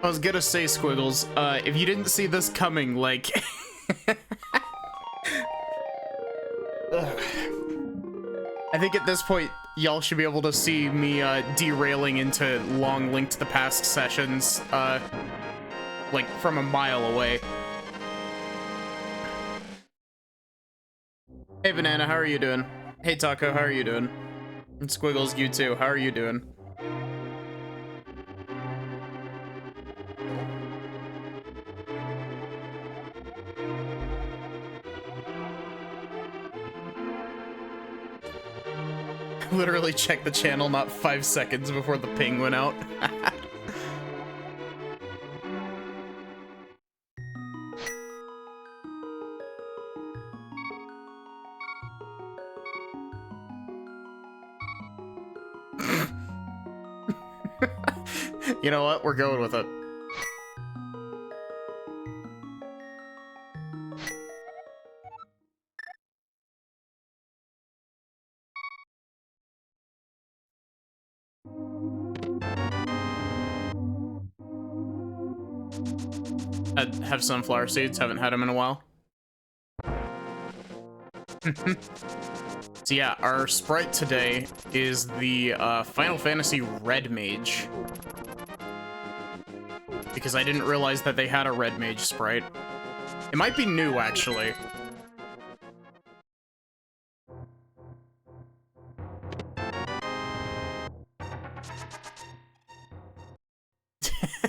I was gonna say, Squiggles, if you didn't see this coming, like... I think at this point, y'all should be able to see me, derailing into long Link to the Past sessions, like, from a mile away. Hey, Banana, how are you doing? Hey, Taco, how are you doing? And Squiggles, you too, how are you doing? Literally checked the channel not 5 seconds before the ping went out. You know what? We're going with it. I have sunflower seeds, haven't had them in a while. So yeah, our sprite today is the Final Fantasy Red Mage. Because I didn't realize that they had a Red Mage sprite. It might be new, actually.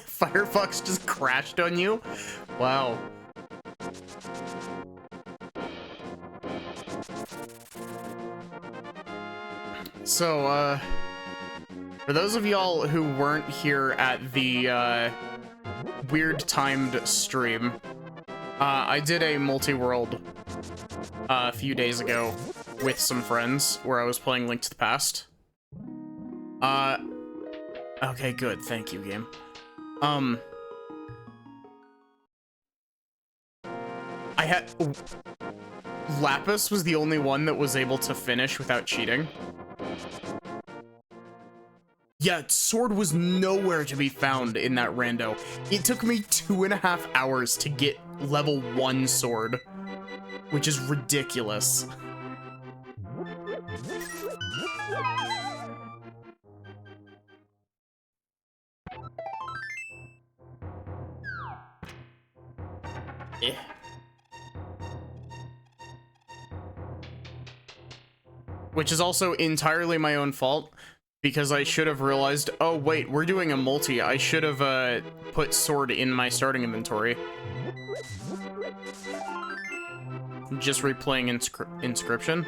Firefox just crashed on you? Wow. So, for those of y'all who weren't here at the, weird timed stream, I did a multi-world, a few days ago with some friends where I was playing Link to the Past. Okay, good. Thank you, game. I had... Lapis was the only one that was able to finish without cheating. Yeah, sword was nowhere to be found in that rando. It took me 2.5 hours to get level 1 sword, which is ridiculous. Yeah. Which is also entirely my own fault, because I should have realized, oh wait, we're doing a multi. I should have put sword in my starting inventory. Just replaying Inscription.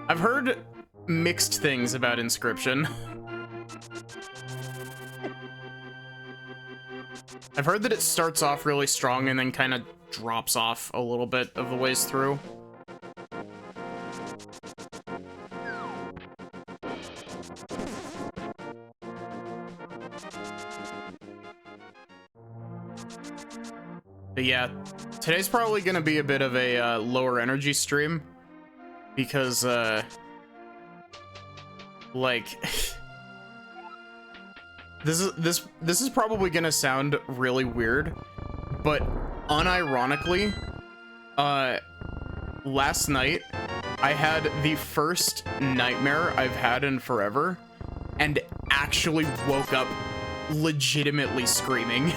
I've heard mixed things about Inscription. I've heard that it starts off really strong and then kind of drops off a little bit of the ways through. But yeah, today's probably gonna be a bit of a lower energy stream because like this is probably gonna sound really weird, but unironically, last night I had the first nightmare I've had in forever and actually woke up legitimately screaming.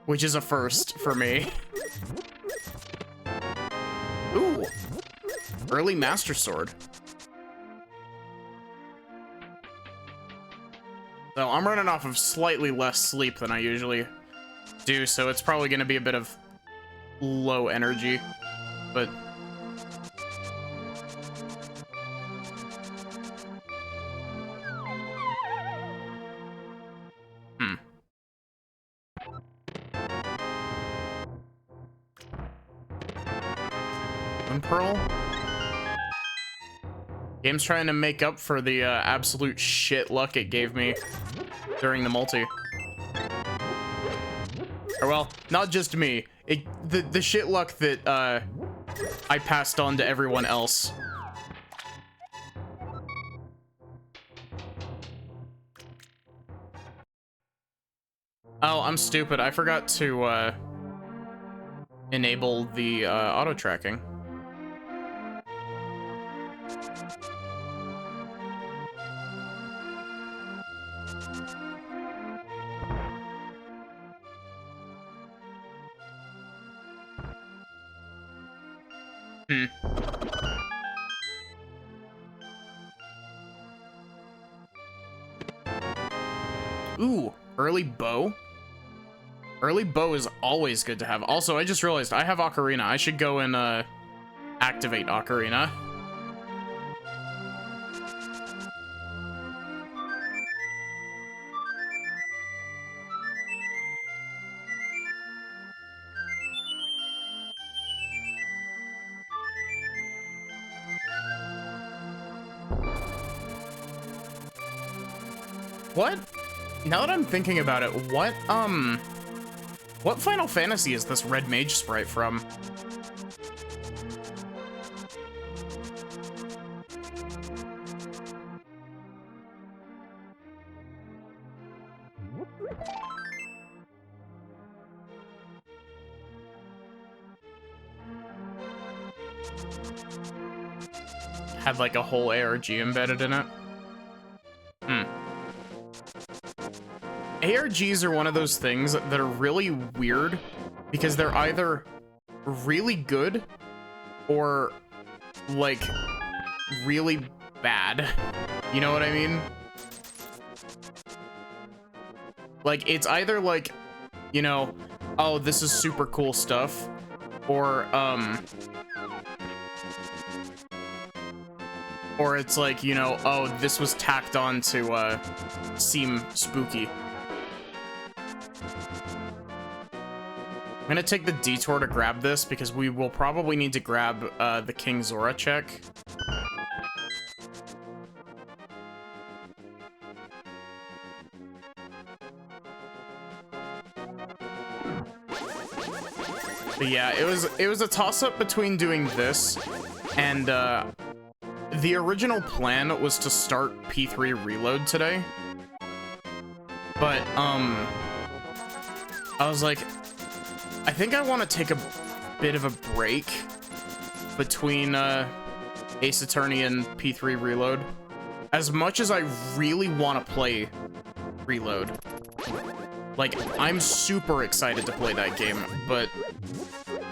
Which is a first for me. Ooh. Early Master Sword. So I'm running off of slightly less sleep than I usually do, so it's probably going to be a bit of low energy, but... Moon Pearl? Game's trying to make up for the absolute shit luck it gave me during the multi. Or well, not just me. The shit luck that I passed on to everyone else. Oh, I'm stupid. I forgot to enable the auto tracking. Ooh, early bow. Early bow is always good to have. Also, I just realized I have Ocarina. I should go and activate Ocarina. What? Now that I'm thinking about it, what Final Fantasy is this red mage sprite from? Had like a whole ARG embedded in it. ARGs are one of those things that are really weird because they're either really good or like really bad. You know what I mean? Like it's either like, you know, oh, this is super cool stuff, or it's like, you know, oh, this was tacked on to seem spooky. I'm gonna take the detour to grab this because we will probably need to grab the King Zora check. But yeah, it was a toss-up between doing this and the original plan was to start P3 Reload today. But I was like, I think I want to take a bit of a break between Ace Attorney and P3 Reload. As much as I really want to play Reload. Like, I'm super excited to play that game, but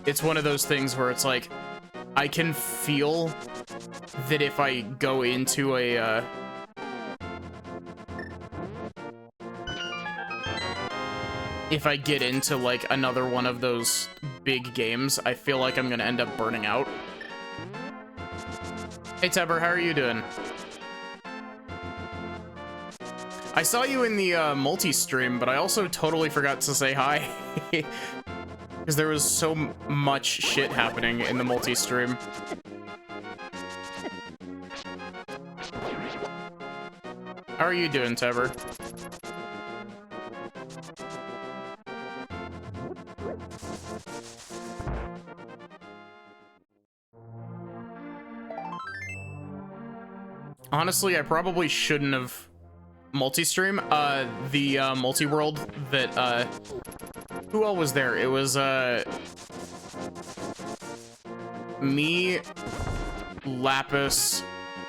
it's one of those things where it's like, I can feel that if I go into a if I get into like another one of those big games, I feel like I'm gonna end up burning out. Hey Teber, how are you doing? I saw you in the multi-stream, but I also totally forgot to say hi. Because there was so much shit happening in the multi-stream. How are you doing, Teber? Honestly, I probably shouldn't have multi-stream. The multi-world that, who all was there? It was, me, Lapis,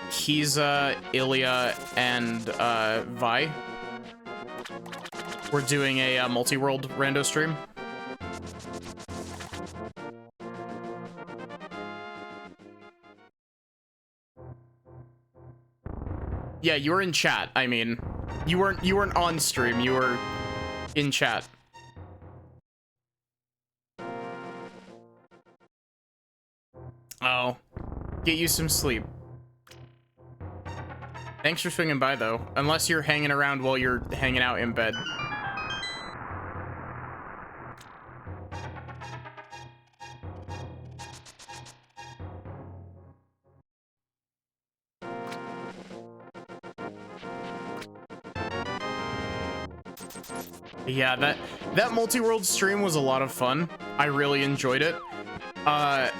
Kiza, Ilya, and, Vi. We're doing a multi-world rando stream. Yeah, you were in chat. I mean, you weren't on stream. You were in chat. Oh, get you some sleep. Thanks for swinging by, though. Unless you're hanging around while you're hanging out in bed. Yeah, that multi-world stream was a lot of fun. I really enjoyed it. I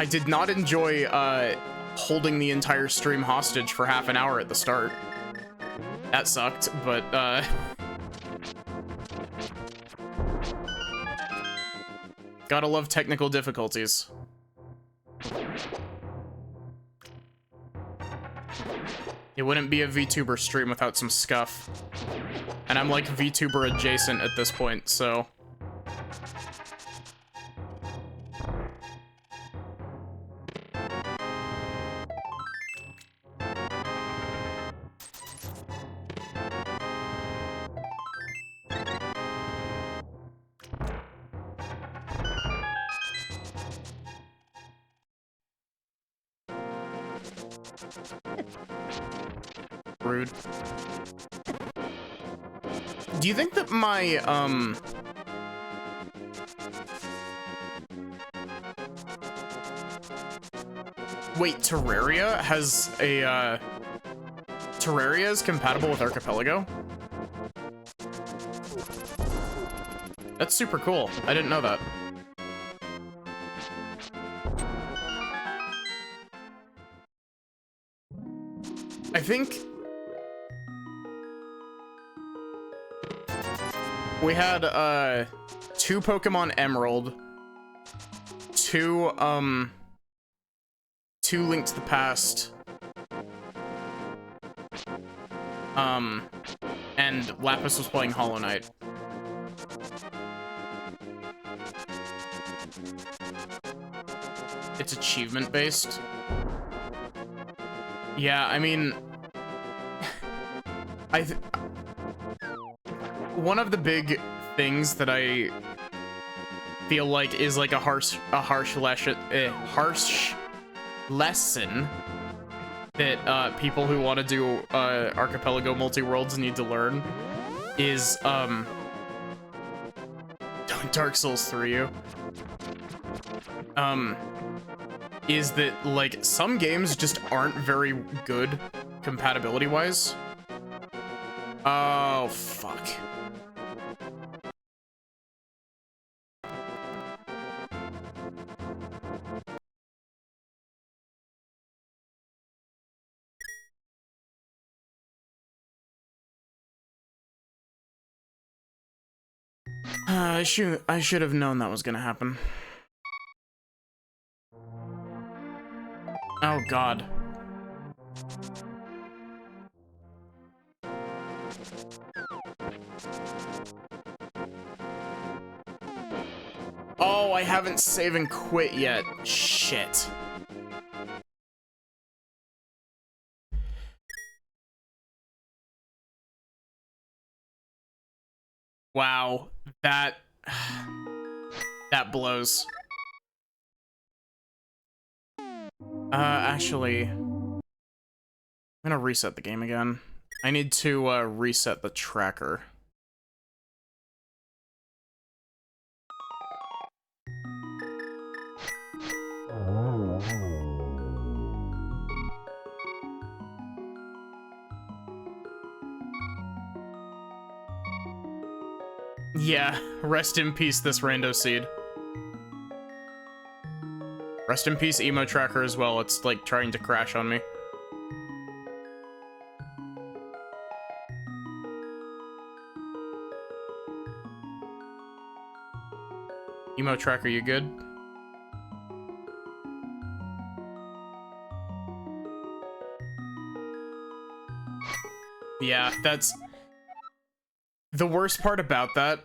did not enjoy holding the entire stream hostage for half an hour at the start. That sucked, but gotta love technical difficulties. It wouldn't be a VTuber stream without some scuff. And I'm like VTuber adjacent at this point, so... Rude. Do you think that my, wait, Terraria has a, Terraria is compatible with Archipelago? That's super cool. I didn't know that. I think... we had, 2 Pokemon Emerald, 2 Link to the Past, and Lapis was playing Hollow Knight. It's achievement-based. Yeah, I mean... one of the big things that I feel like is like a harsh lesson that people who want to do Archipelago multi-worlds need to learn is don't Dark Souls 3 you. Is that like some games just aren't very good compatibility wise. Oh fuck. I should have known that was gonna happen. Oh god. Oh, I haven't save and quit yet. Shit. Wow, that blows. Actually, I'm gonna reset the game again. I need to reset the tracker. Yeah, rest in peace, this rando seed. Rest in peace, emo tracker as well. It's like trying to crash on me. Emo tracker, you good? Yeah, that's... the worst part about that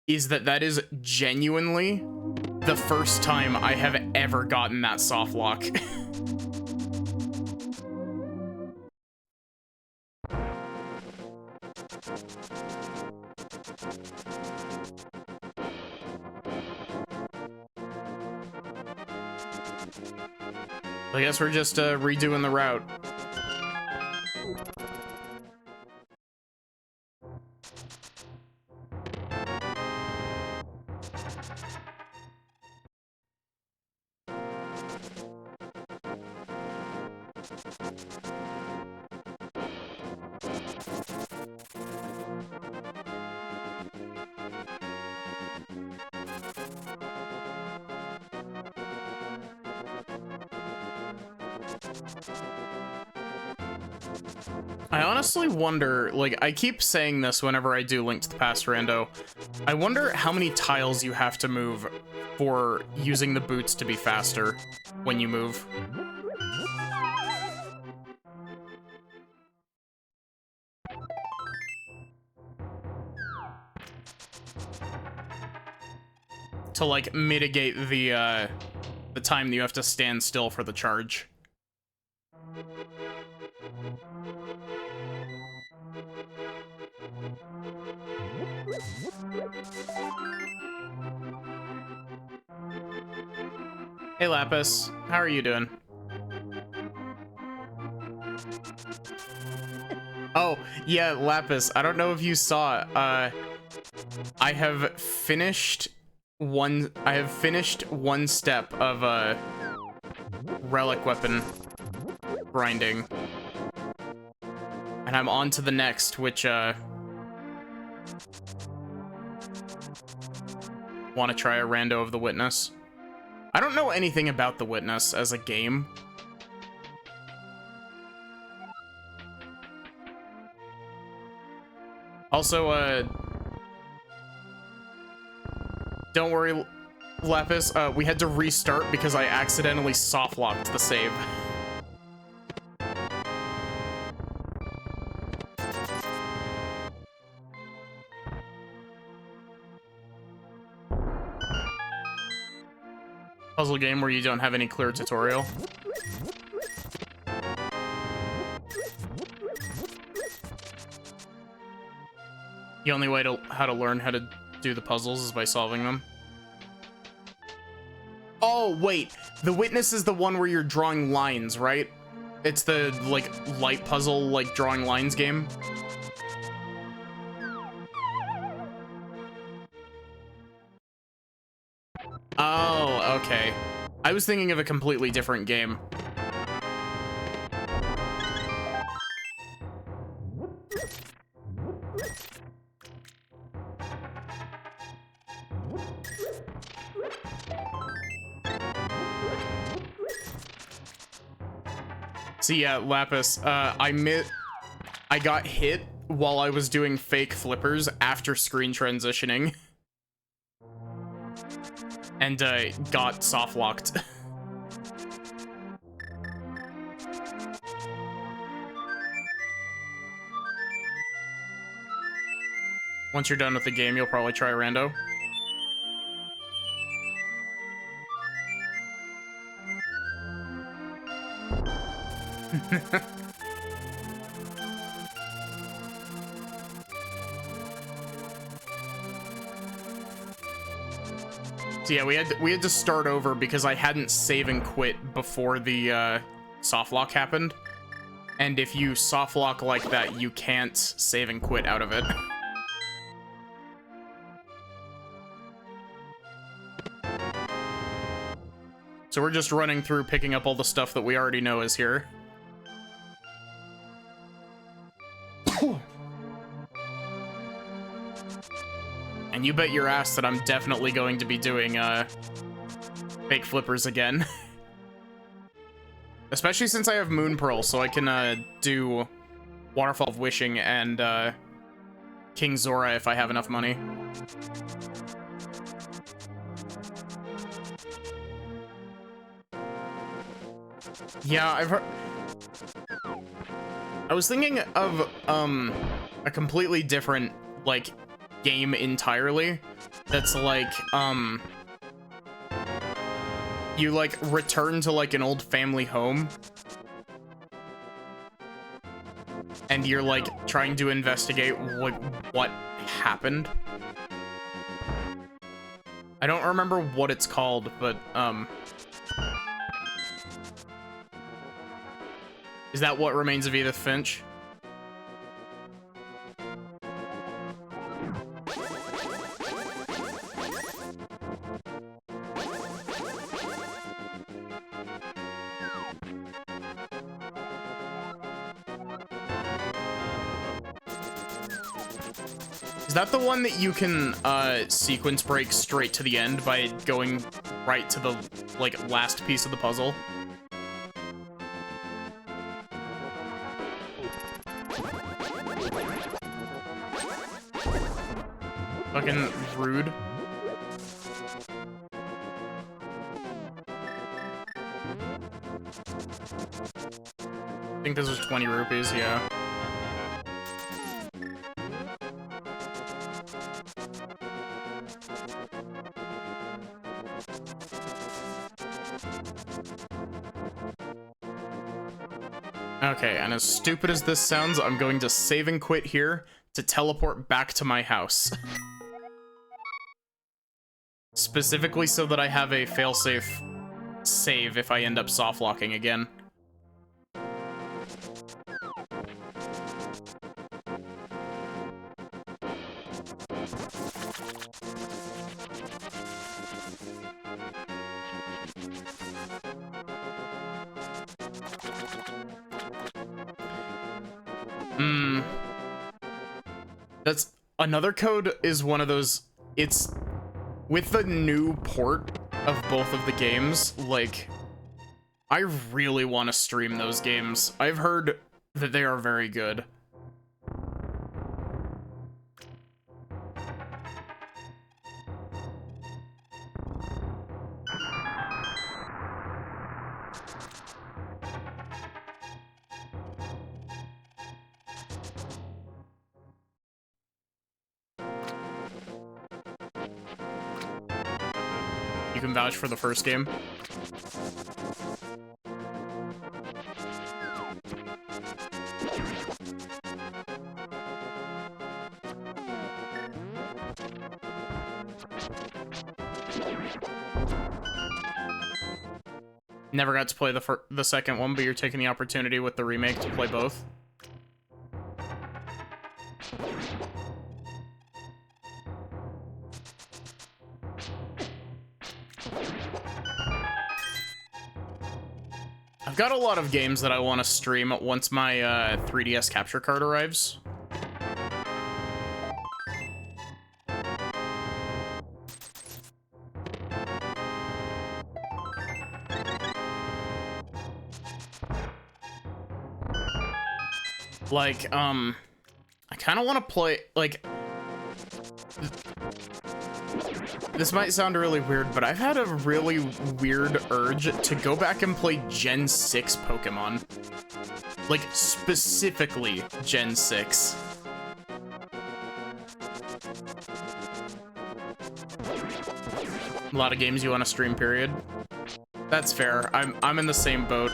is that that is genuinely the first time I have ever gotten that soft lock. I guess we're just redoing the route. I honestly wonder, like, I keep saying this whenever I do Link to the Past Rando. I wonder how many tiles you have to move for using the boots to be faster when you move. To, like, mitigate the time that you have to stand still for the charge. Hey, Lapis. How are you doing? Oh, yeah, Lapis. I don't know if you saw, I have finished one step of, relic weapon grinding. And I'm on to the next, which, want to try a rando of the Witness. I don't know anything about the Witness as a game. Also, don't worry, Lapis, we had to restart because I accidentally soft-locked the save. Puzzle game where you don't have any clear tutorial. The only way to how to learn how to do the puzzles is by solving them. Oh, wait. The Witness is the one where you're drawing lines, right? It's the, like, light puzzle, like, drawing lines game. Oh, okay. I was thinking of a completely different game. So yeah, Lapis, I got hit while I was doing fake flippers after screen transitioning. And, got soft-locked. Once you're done with the game, you'll probably try rando. So yeah, we had to start over because I hadn't save and quit before the soft lock happened. And if you soft lock like that, you can't save and quit out of it. So we're just running through picking up all the stuff that we already know is here. And you bet your ass that I'm definitely going to be doing fake flippers again. Especially since I have Moon Pearl, so I can do Waterfall of Wishing and King Zora if I have enough money. Yeah, I've heard... I was thinking of a completely different, like, game entirely that's like you like return to like an old family home and you're like trying to investigate what happened. I don't remember what it's called, but is that What Remains of Edith Finch? Is that the one that you can sequence break straight to the end by going right to the like last piece of the puzzle? Fucking rude. I think this was 20 rupees, yeah. Okay, and as stupid as this sounds, I'm going to save and quit here to teleport back to my house. Specifically so that I have a failsafe save if I end up soft-locking again. That's another code is one of those, it's with the new port of both of the games, like, I really want to stream those games. I've heard that they are very good. You can vouch for the first game. Never got to play the second one, but you're taking the opportunity with the remake to play both. I've got a lot of games that I want to stream once my 3DS capture card arrives. Like, I kind of want to play, like, this might sound really weird, but I've had a really weird urge to go back and play Gen 6 Pokemon. Like, specifically Gen 6. A lot of games you want to stream, period. That's fair. I'm in the same boat.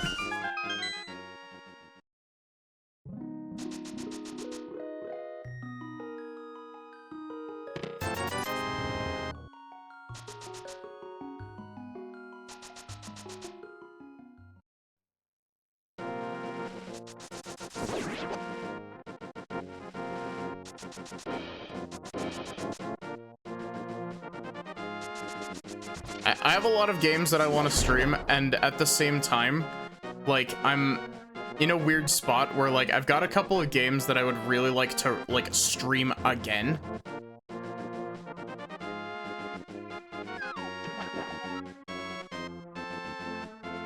I have a lot of games that I want to stream, and at the same time, like, I'm in a weird spot where, like, I've got a couple of games that I would really like to, like, stream again.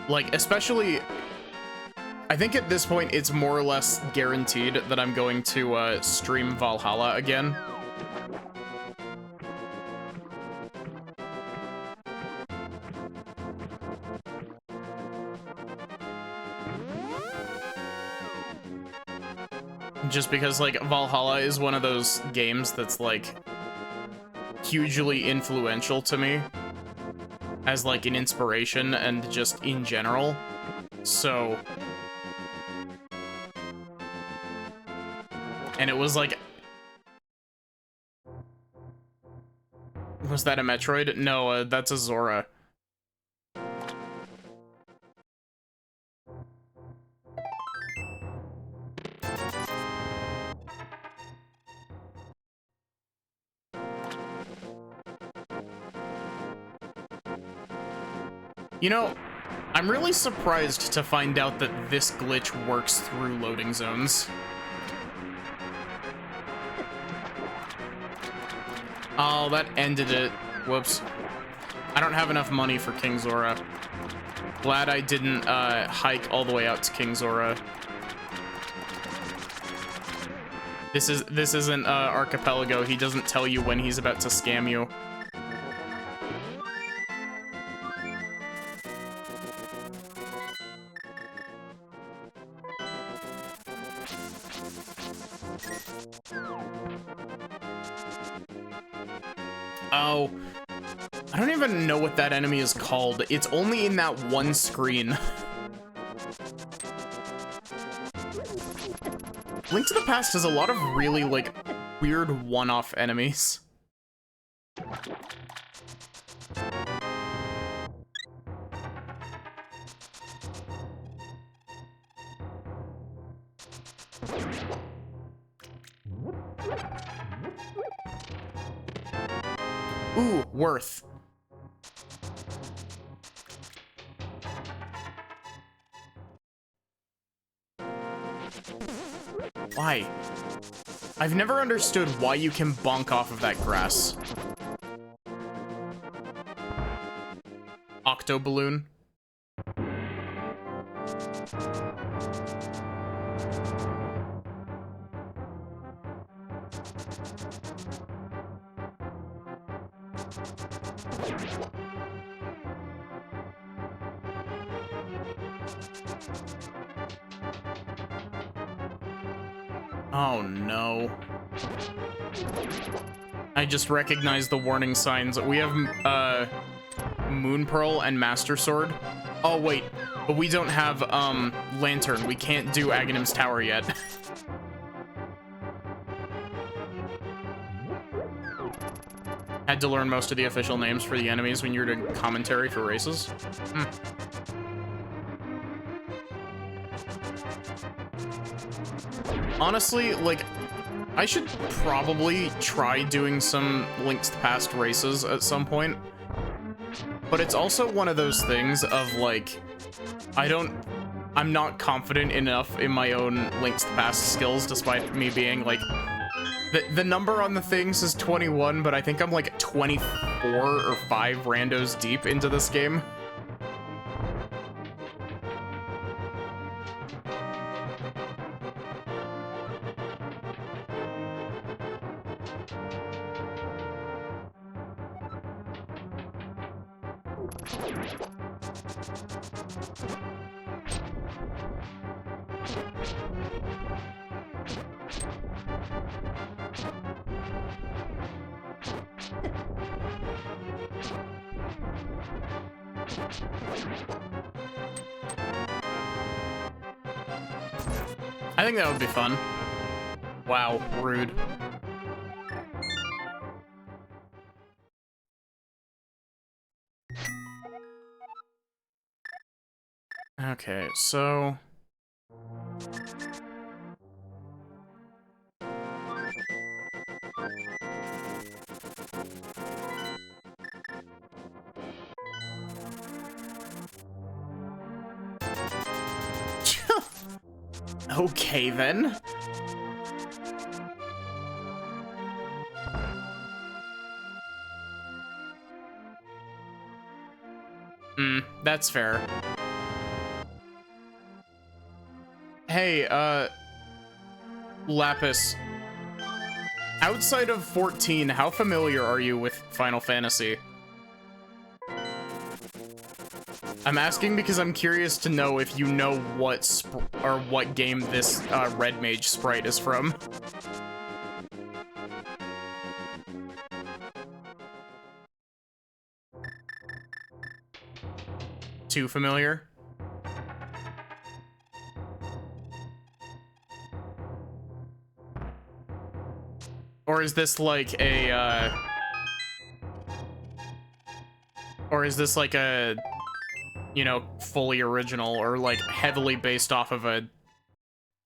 Like, especially, I think at this point it's more or less guaranteed that I'm going to stream Valhalla again. Just because, like, Valhalla is one of those games that's, like, hugely influential to me as, like, an inspiration and just in general. So... And it was, like... Was that a Metroid? No, that's a Zora. You know, I'm really surprised to find out that this glitch works through loading zones. Oh, that ended it. Whoops. I don't have enough money for King Zora. Glad I didn't hike all the way out to King Zora. This isn't Archipelago. He doesn't tell you when he's about to scam you. Oh, I don't even know what that enemy is called. It's only in that one screen. Link to the Past has a lot of really, like, weird one-off enemies. Ooh, worth. Why? I've never understood why you can bonk off of that grass. Octo balloon. Oh no. I just recognized the warning signs. We have Moon Pearl and Master Sword. Oh wait, but we don't have Lantern. We can't do Aghanim's Tower yet. Had to learn most of the official names for the enemies when you're doing commentary for races. Honestly, like, I should probably try doing some Link's Past races at some point. But it's also one of those things of, like, I'm not confident enough in my own Link's Past skills, despite me being, like, the number on the thing says 21, but I think I'm, like, 24 or 5 randos deep into this game. I think that would be fun. Wow, rude. Okay, so... Okay, then. That's fair. Hey, Lapis. Outside of 14, how familiar are you with Final Fantasy? I'm asking because I'm curious to know if you know what game this Red Mage sprite is from. Too familiar? Or is this like a, or is this like a, you know, fully original or like heavily based off of a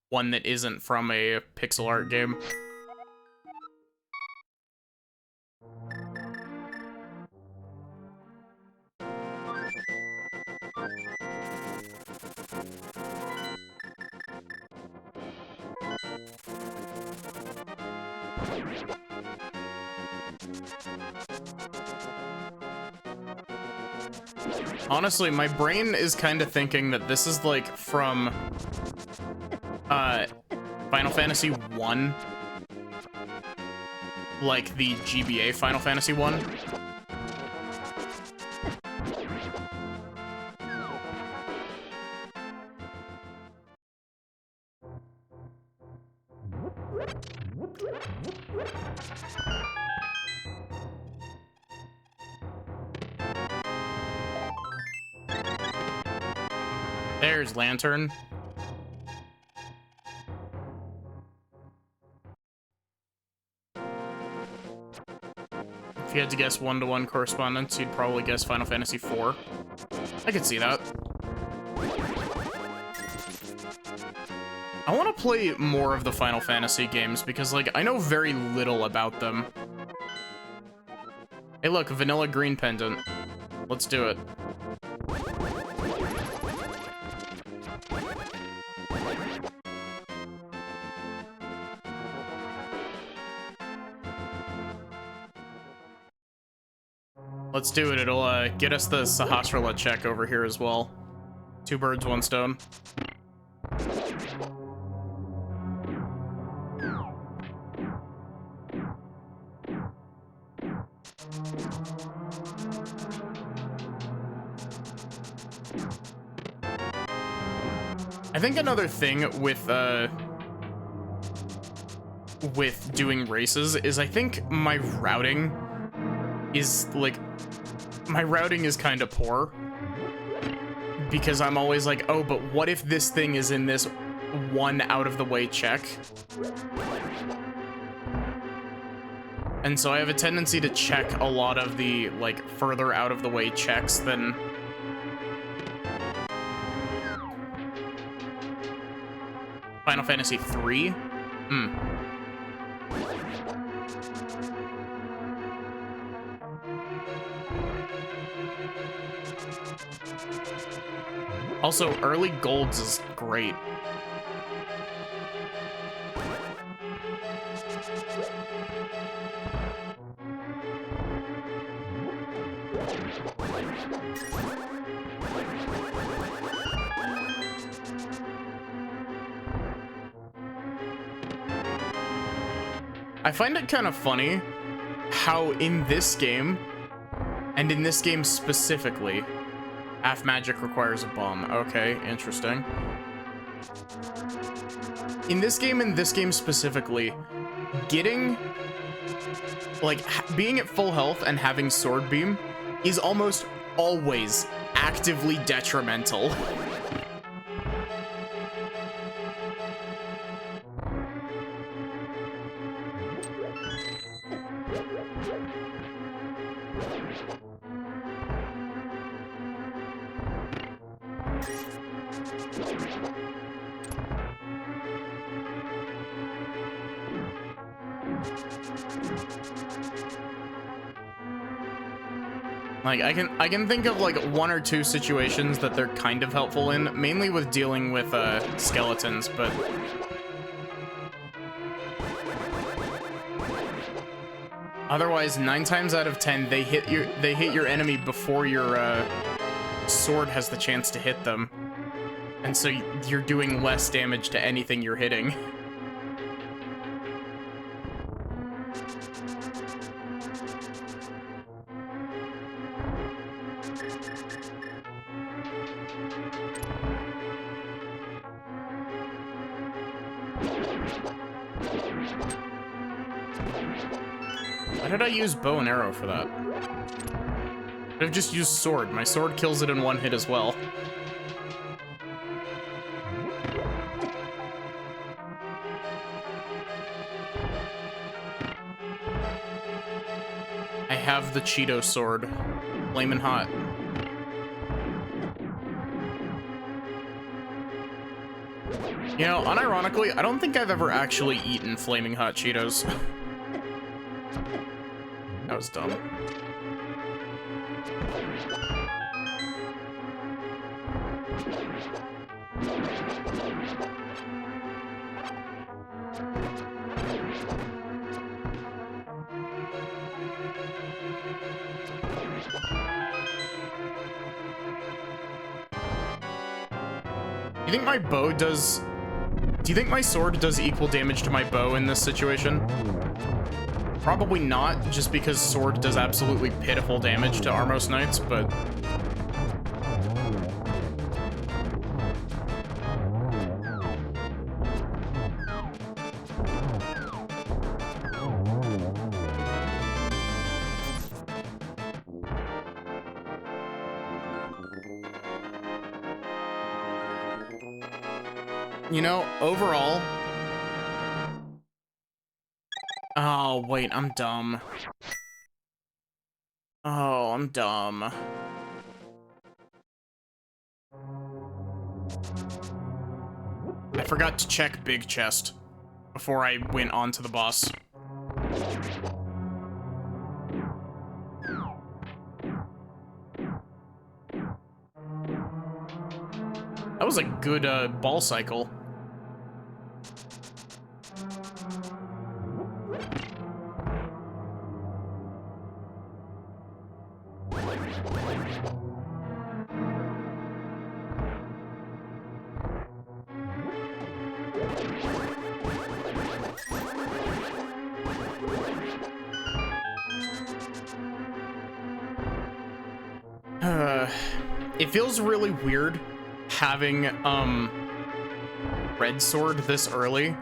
one that isn't from a pixel art game? Honestly, my brain is kind of thinking that this is like from Final Fantasy 1, like the GBA Final Fantasy one. There's Lantern. If you had to guess one-to-one correspondence, you'd probably guess Final Fantasy IV. I could see that. I want to play more of the Final Fantasy games because, like, I know very little about them. Hey, look, a vanilla green pendant. Let's do it. Let's do it. It'll get us the Sahasrara check over here as well. 2 birds, 1 stone. I think another thing with doing races is I think my routing is like kind of poor because I'm always like, oh, but what if this thing is in this one out of the way check? And so I have a tendency to check a lot of the like further out of the way checks than Final Fantasy III? Also, early golds is great. I find it kind of funny how in this game, and in this game specifically, half magic requires a bomb. Okay, interesting. In this game and this game specifically, getting, like, being at full health and having sword beam is almost always actively detrimental. Like, I can think of like 1 or 2 situations that they're kind of helpful in, mainly with dealing with skeletons, but otherwise 9 times out of 10 they hit your enemy before your sword has the chance to hit them, and so you're doing less damage to anything you're hitting. Why did I use bow and arrow for that? I'd have just used sword. My sword kills it in 1 hit as well. I have the Cheeto sword. Flamin' hot. You know, unironically, I don't think I've ever actually eaten Flaming Hot Cheetos. That was dumb. You think my bow does... Do you think my sword does equal damage to my bow in this situation? Probably not, just because sword does absolutely pitiful damage to Armos Knights, but... You know, overall... Oh, wait, I'm dumb. Oh, I'm dumb. I forgot to check big chest before I went on to the boss. That was a good ball cycle. It feels really weird having red sword this early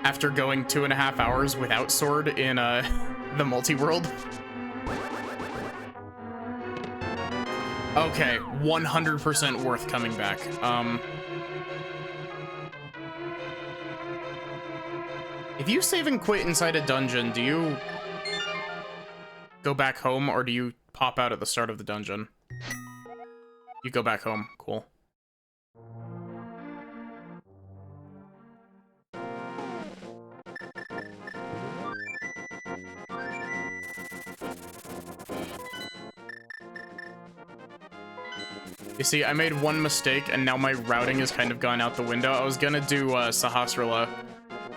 after going 2.5 hours without sword in the multi-world. Okay, 100% worth coming back. If you save and quit inside a dungeon, do you go back home or do you pop out at the start of the dungeon? You go back home. Cool. You see, I made one mistake, and now my routing has kind of gone out the window. I was gonna do Sahasrara,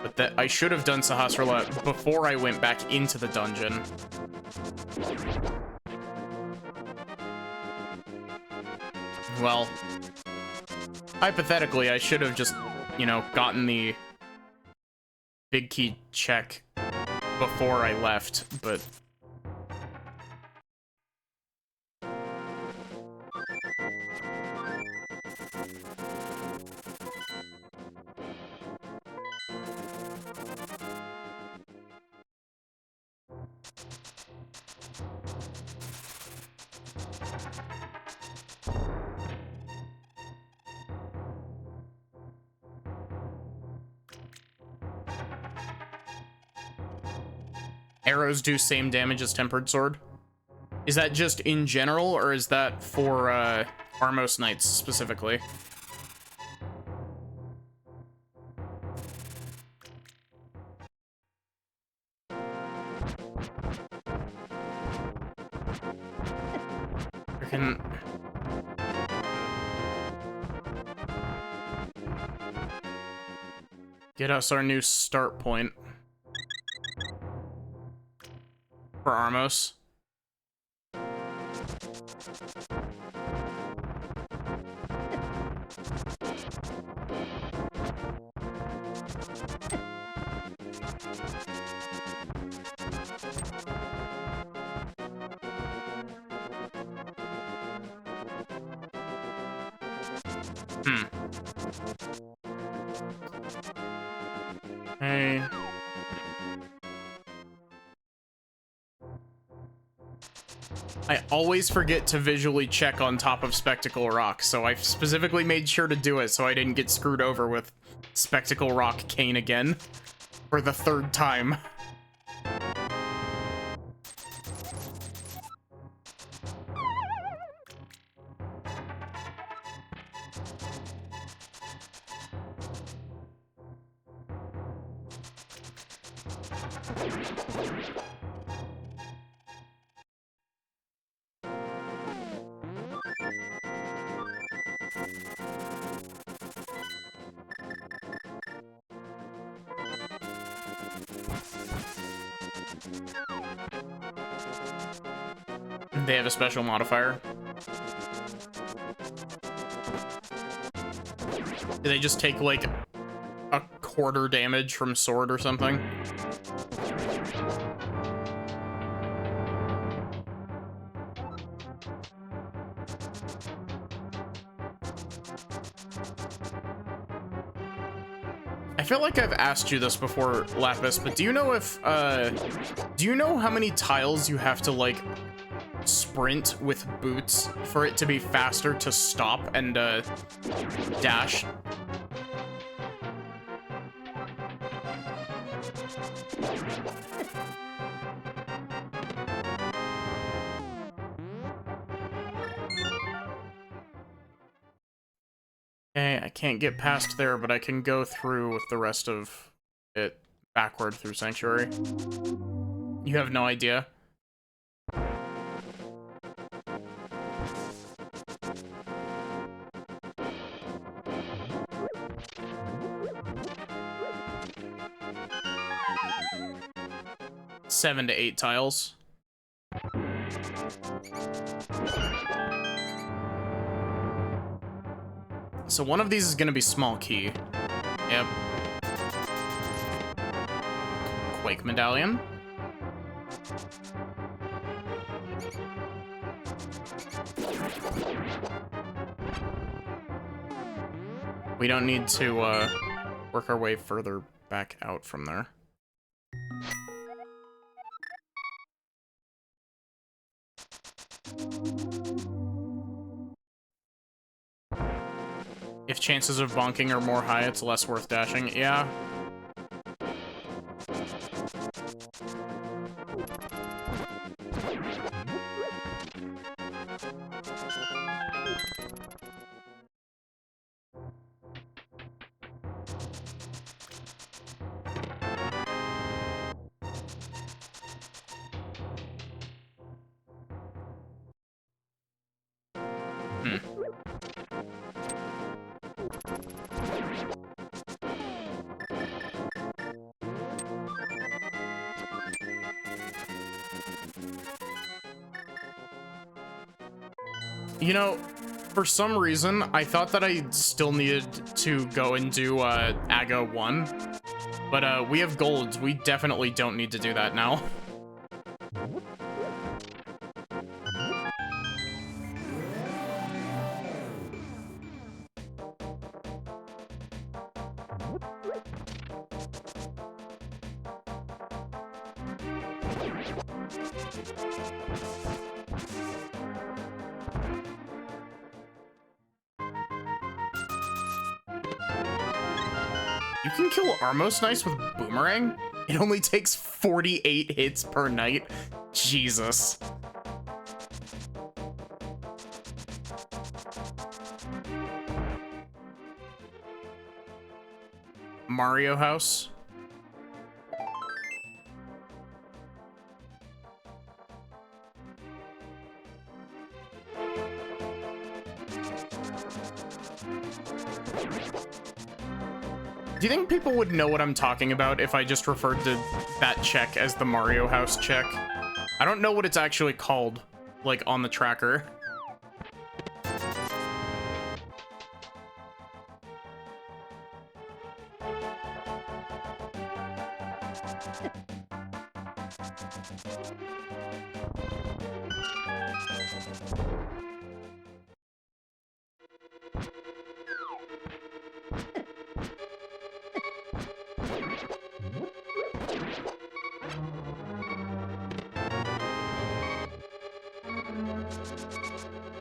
but that I should have done Sahasrara before I went back into the dungeon. Well, hypothetically, I should have just, you know, gotten the big key check before I left, but... Arrows do same damage as Tempered Sword? Is that just in general, or is that for Armos Knights specifically? Freaking... Get us our new start point. For Armos. Hey. I always forget to visually check on top of Spectacle Rock, so I specifically made sure to do it so I didn't get screwed over with Spectacle Rock Cane again for the 3rd time. They have a special modifier. Do they just take, like, a quarter damage from sword or something? feel like I've asked you this before, Lapis, but do you know if, do you know how many tiles you have to, like, sprint with boots for it to be faster to stop and, dash? Okay, I can't get past there, but I can go through with the rest of it backward through Sanctuary. You have no idea. Seven to 8 tiles. So one of these is gonna be small key. Yep. Quake medallion. We don't need to work our way further back out from there. If chances of bonking are more high, it's less worth dashing. Yeah. You know, for some reason, I thought that I still needed to go and do AGA 1, but we have golds. We definitely don't need to do that now. You can kill Armos Nice with Boomerang? It only takes 48 hits per night? Jesus. Mario House? Do you think people would know what I'm talking about if I just referred to that check as the Mario House check? I don't know what it's actually called, like, on the tracker.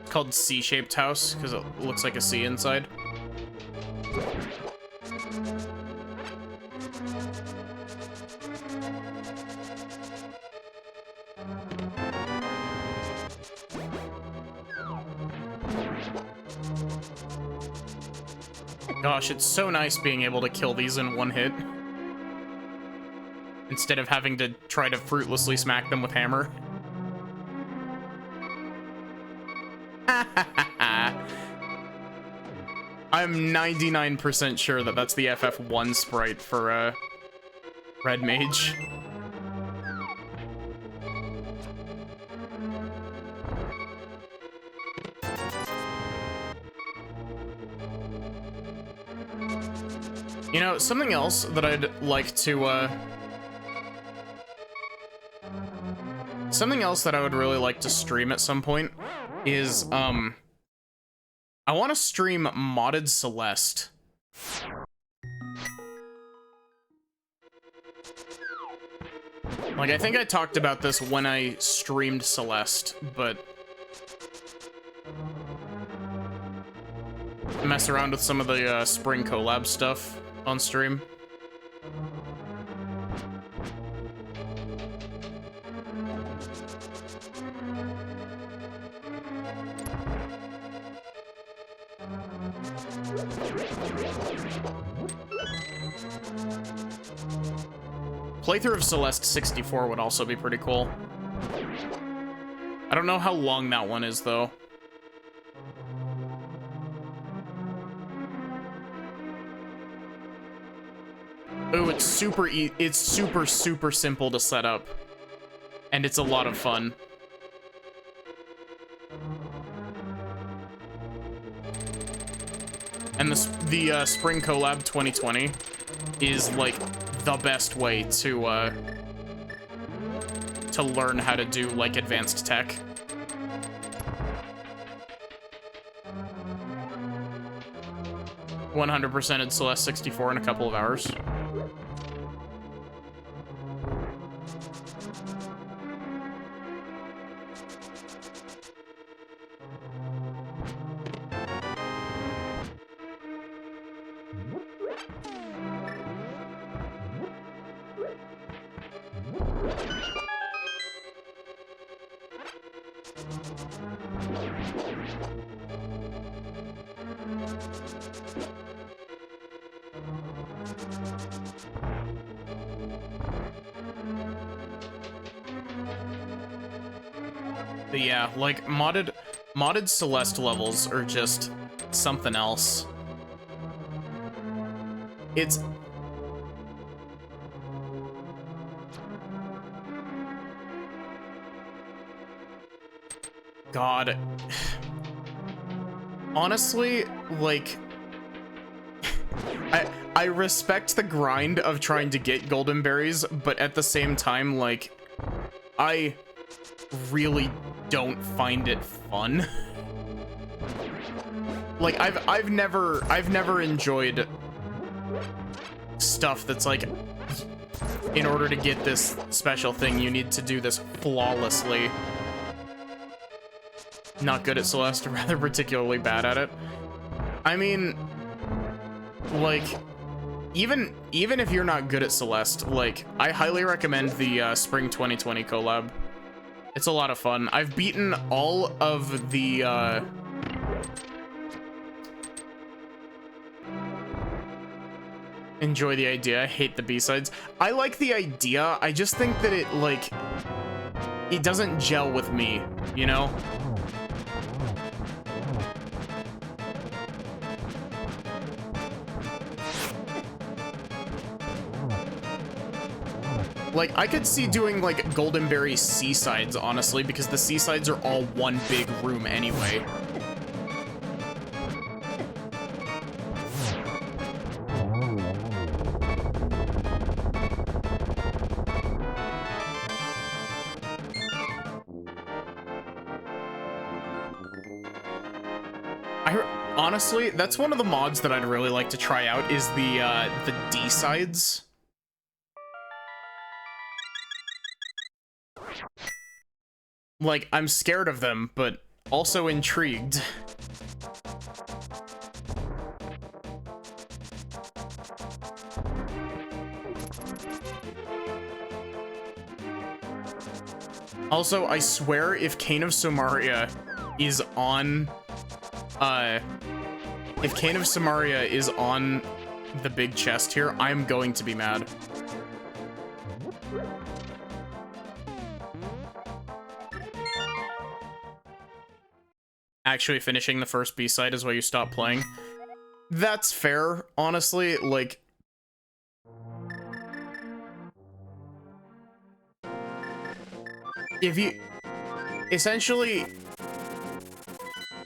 Called C-shaped house because it looks like a C inside. Gosh, it's so nice being able to kill these in one hit instead of having to try to fruitlessly smack them with hammer. I'm 99% sure that that's the FF1 sprite for Red Mage. You know, something else that I'd like to, something else that I would really like to stream at some point is, I want to stream Modded Celeste. Like, I think I talked about this when I streamed Celeste, but mess around with some of the spring collab stuff on stream. Playthrough of Celeste 64 would also be pretty cool. I don't know how long that one is, though. Ooh, it's super simple to set up. And it's a lot of fun. And the Spring Collab 2020 is, like, the best way to learn how to do, like, advanced tech. "100% in Celeste 64 in a couple of hours." But yeah, like, modded Celeste levels are just something else. It's... God. Honestly, like... I respect the grind of trying to get golden berries, but at the same time, like, I really don't find it fun. Like, I've never enjoyed stuff that's like, in order to get this special thing, you need to do this flawlessly. Not good at Celeste, rather particularly bad at it. I mean, like, even if you're not good at Celeste, like, I highly recommend the Spring 2020 collab. It's a lot of fun. I've beaten all of the enjoy the idea. I hate the B-sides. I like the idea. I just think that it, like, it doesn't gel with me, you know? Like, I could see doing, like, Goldenberry Seasides, honestly, because the Seasides are all one big room anyway. Honestly, that's one of the mods that I'd really like to try out, is the D-sides. Like, I'm scared of them, but also intrigued. Also, I swear if Cane of Somaria is on, if Cane of Somaria is on the big chest here, I'm going to be mad. Actually finishing the first B-side is why you stop playing. That's fair, honestly, like... If you... Essentially...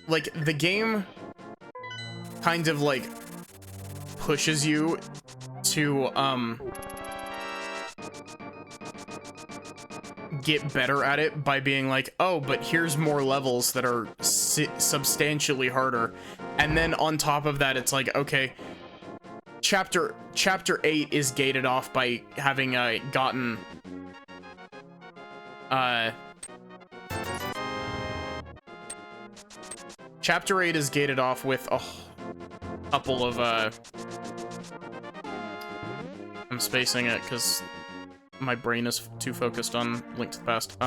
Like, the game kind of, like, pushes you to, get better at it by being like, oh, but here's more levels that are substantially harder. And then on top of that, it's like, okay, chapter 8 is gated off by having gotten Chapter 8 is gated off with a couple of, I'm spacing it because my brain is too focused on Link to the Past.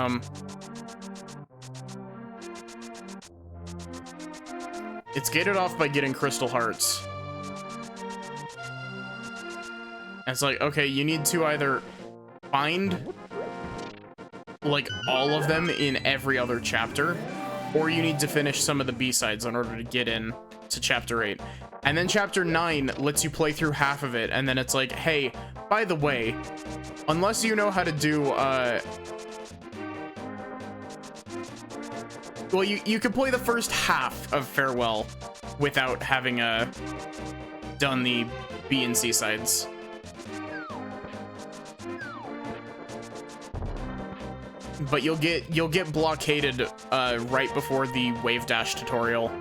It's gated off by getting crystal hearts. And it's like, okay, you need to either find, like, all of them in every other chapter, or you need to finish some of the B-sides in order to get in to Chapter 8. And then Chapter 9 lets you play through half of it, and then it's like, hey, by the way, unless you know how to do, well, you can play the first half of Farewell without having, done the B and C sides. But you'll get blockaded, right before the Wave Dash tutorial.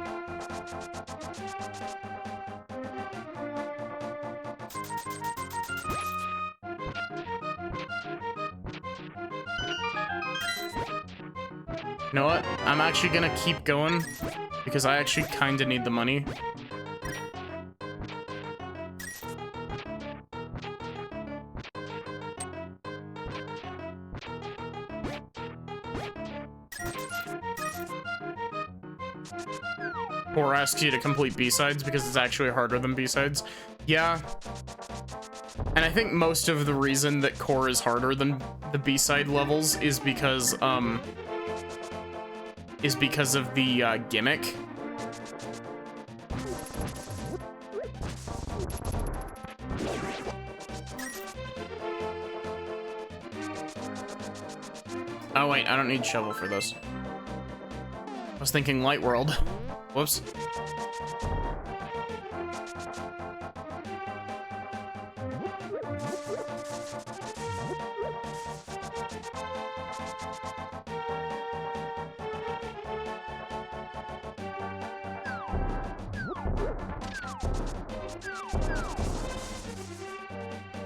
You know what? I'm actually gonna keep going because I actually kind of need the money. Or asks you to complete B-sides because it's actually harder than B-sides. Yeah. And I think most of the reason that Core is harder than the B-side levels is because of the gimmick. Oh wait, I don't need shovel for this. I was thinking Light World. Whoops.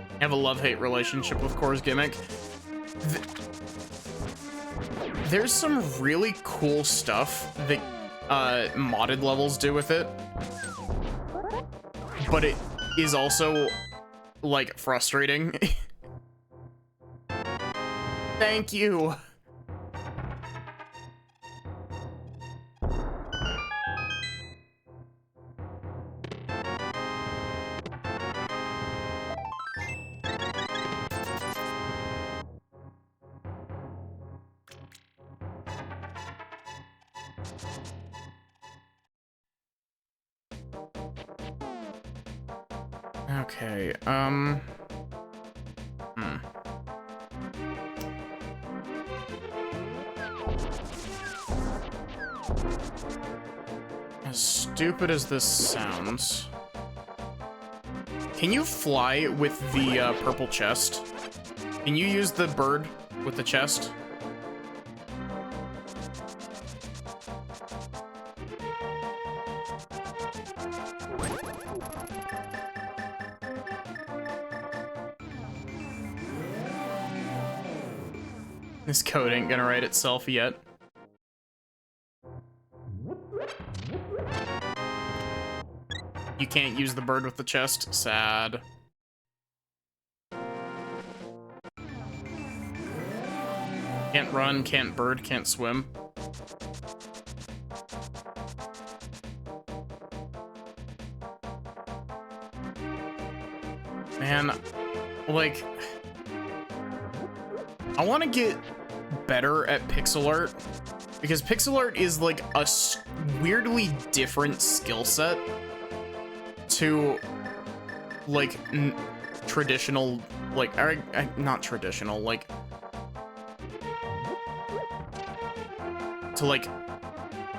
I have a love-hate relationship with Core's gimmick. There's some really cool stuff that modded levels do with it, but it is also, like, frustrating. Thank you. Okay, As stupid as this sounds, can you fly with the purple chest? Can you use the bird with the chest? This code ain't gonna write itself yet. You can't use the bird with the chest. Sad. Can't run, can't bird, can't swim. Man, like, I want to get better at pixel art because pixel art is like a weirdly different skill set to like traditional, like, not traditional, like, to like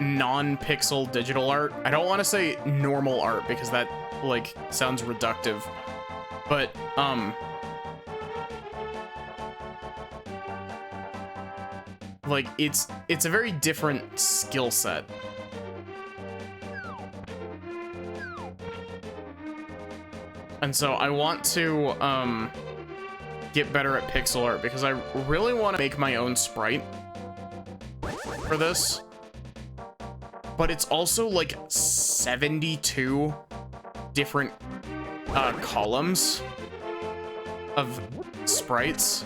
non-pixel digital art. I don't want to say normal art because that like sounds reductive, but like it's a very different skill set. And so I want to get better at pixel art because I really want to make my own sprite for this. But it's also like 72 different columns of sprites.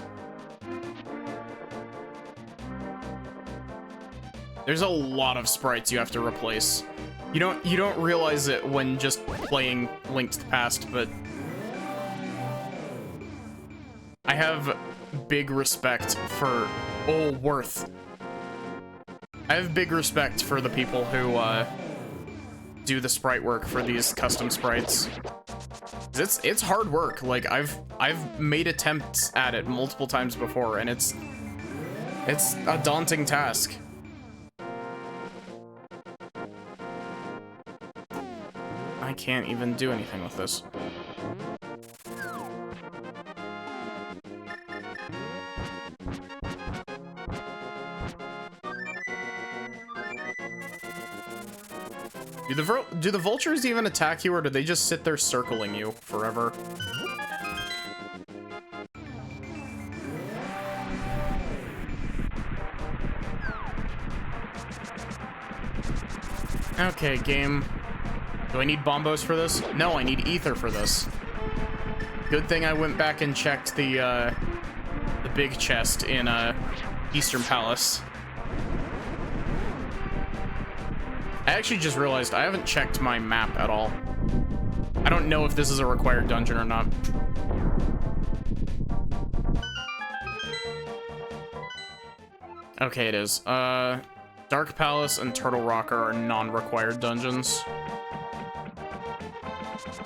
There's a lot of sprites you have to replace. You don't realize it when just playing Link to the Past, but I have big respect for Worth. I have big respect for the people who do the sprite work for these custom sprites. It's hard work. Like I've made attempts at it multiple times before, and it's a daunting task. I can't even do anything with this. Do the vultures even attack you, or do they just sit there circling you forever? Okay, game. Do I need bombos for this? No, I need ether for this. Good thing I went back and checked the big chest in Eastern Palace. I actually just realized I haven't checked my map at all. I don't know if this is a required dungeon or not. Okay, it is. Dark Palace and Turtle Rock are non-required dungeons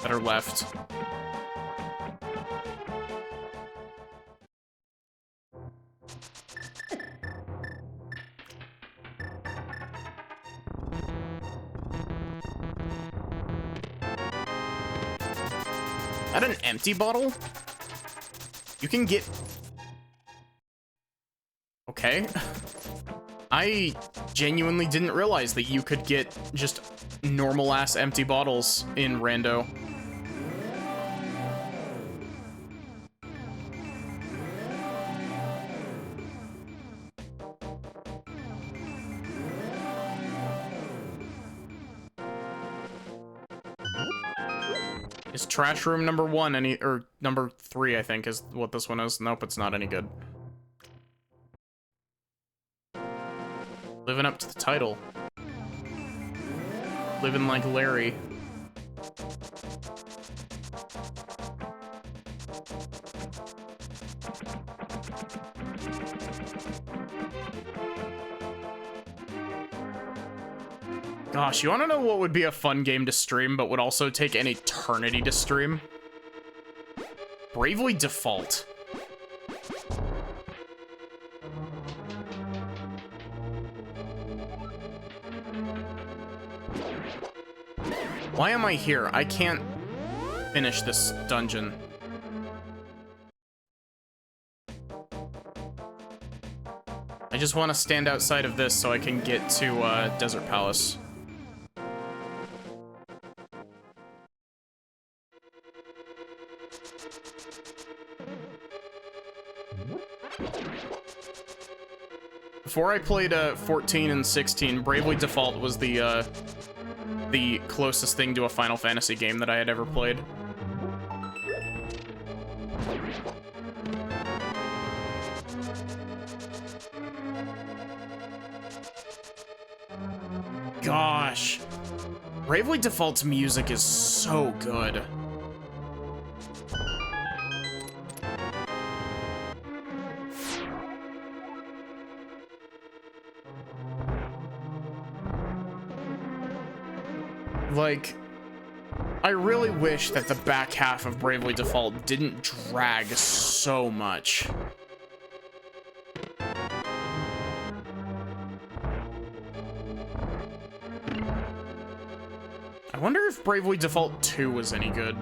that are left. Is that an empty bottle? You can get... Okay. I genuinely didn't realize that you could get just normal-ass empty bottles in Rando. Is trash room number 1 any, or number 3, I think, is what this one is. Nope, it's not any good. Living up to the title. Living like Larry. Gosh, you want to know what would be a fun game to stream, but would also take an eternity to stream? Bravely Default. Why am I here? I can't finish this dungeon. I just want to stand outside of this so I can get to Desert Palace. Before I played 14 and 16, Bravely Default was the closest thing to a Final Fantasy game that I had ever played. Gosh. Bravely Default's music is so good. Like, I really wish that the back half of Bravely Default didn't drag so much. I wonder if Bravely Default 2 was any good.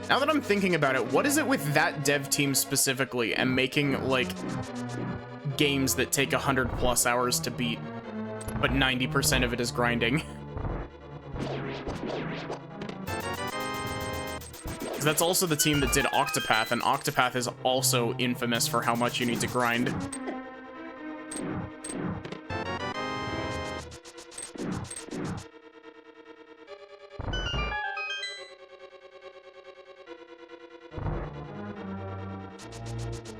Now that I'm thinking about it, what is it with that dev team specifically and making, like, games that take 100+ hours to beat, but 90% of it is grinding? That's also the team that did Octopath, and Octopath is also infamous for how much you need to grind. At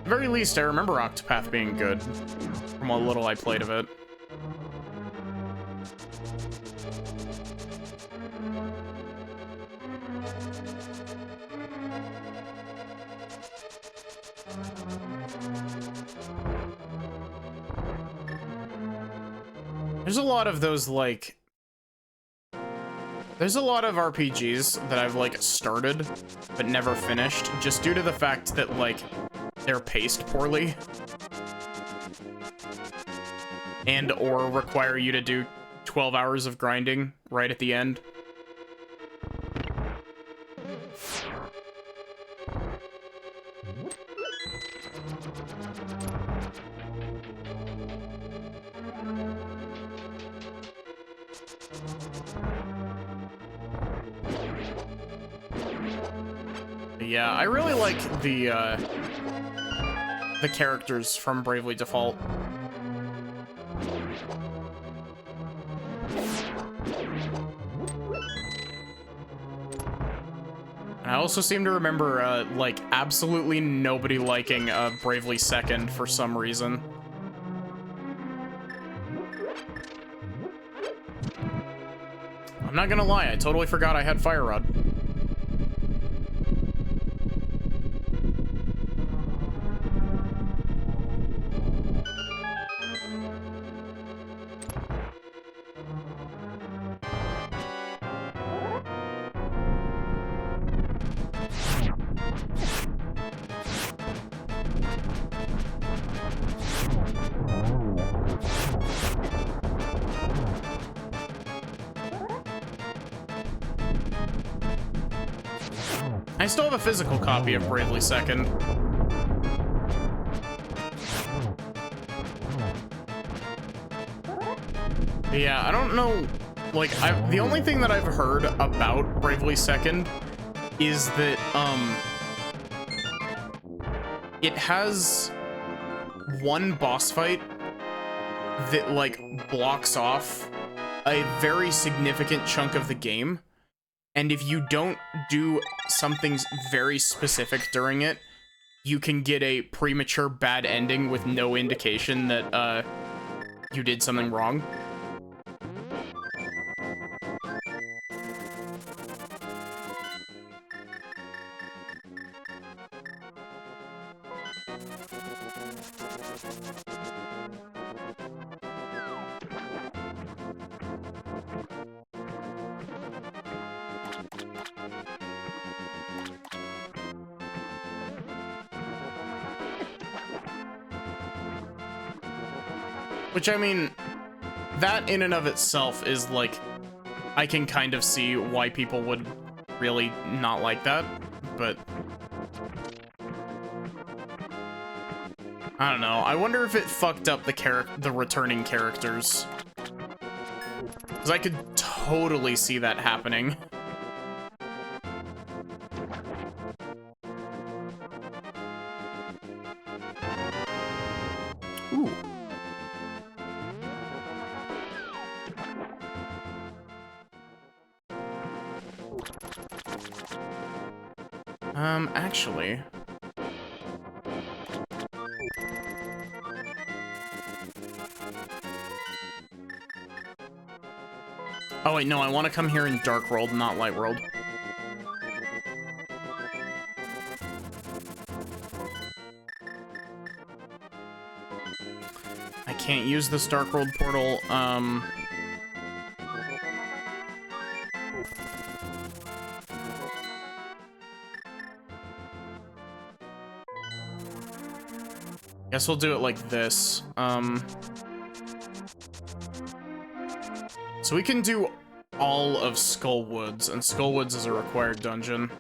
the very least, I remember Octopath being good, from what little I played of it. There's a lot of those, like... There's a lot of RPGs that I've, like, started, but never finished, just due to the fact that, like, they're paced poorly. And or require you to do 12 hours of grinding right at the end. Yeah, I really like the characters from Bravely Default. And I also seem to remember, like, absolutely nobody liking Bravely Second for some reason. I'm not gonna lie, I totally forgot I had Fire Rod. I still have a physical copy of Bravely Second. But yeah, I don't know, like, the only thing that I've heard about Bravely Second is that, it has one boss fight that, like, blocks off a very significant chunk of the game. And if you don't do something very specific during it, you can get a premature bad ending with no indication that, you did something wrong. Which, I mean, that in and of itself is, like, I can kind of see why people would really not like that, but... I don't know. I wonder if it fucked up the returning characters. Because I could totally see that happening. Ooh. Actually... Oh wait, no, I want to come here in Dark World, not Light World. I can't use this Dark World portal, guess we'll do it like this. So we can do all of Skullwoods, and Skullwoods is a required dungeon.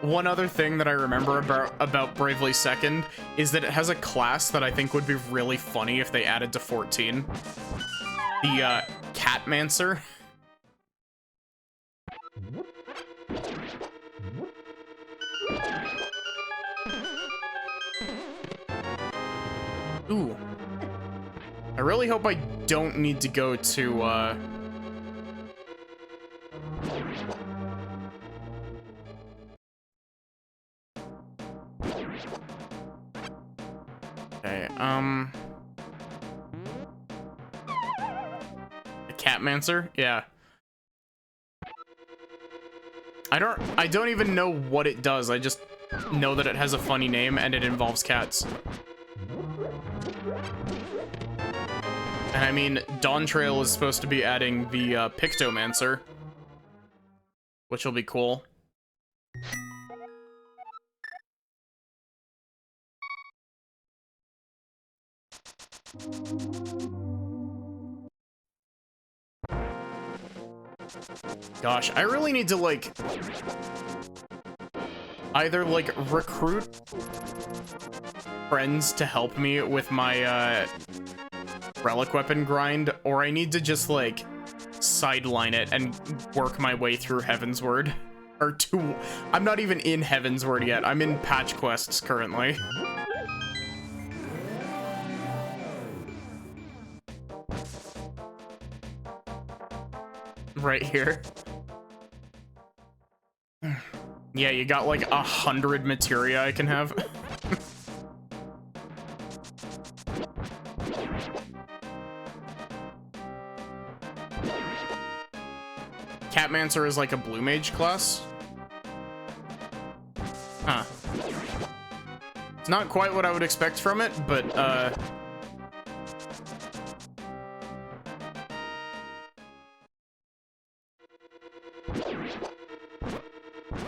One other thing that I remember about Bravely Second is that it has a class that I think would be really funny if they added to 14. The, Catmancer. Ooh. I really hope I don't need to go to, Okay, the Catmancer? Yeah. I don't even know what it does. I just know that it has a funny name and it involves cats. And I mean, Dawn Trail is supposed to be adding the Pictomancer, which will be cool. Gosh, I really need to, like, either, like, recruit friends to help me with my, relic weapon grind, or I need to just, like, sideline it and work my way through Heavensward. Or I'm not even in Heavensward yet. I'm in patch quests currently. Right here. Yeah, you got like 100 materia I can have. Catmancer is like a blue mage class. Huh. It's not quite what I would expect from it, but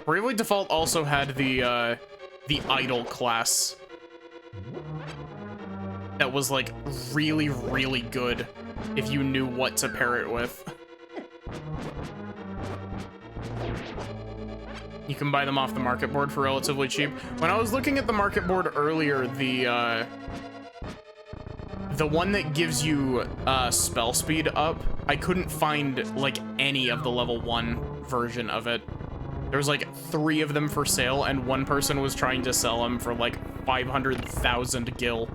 Bravely Default also had the idol class that was like really, really good if you knew what to pair it with. You can buy them off the market board for relatively cheap. When I was looking at the market board earlier, the one that gives you spell speed up, I couldn't find like any of the level 1 version of it. There was like 3 of them for sale, and one person was trying to sell them for like 500,000 gil.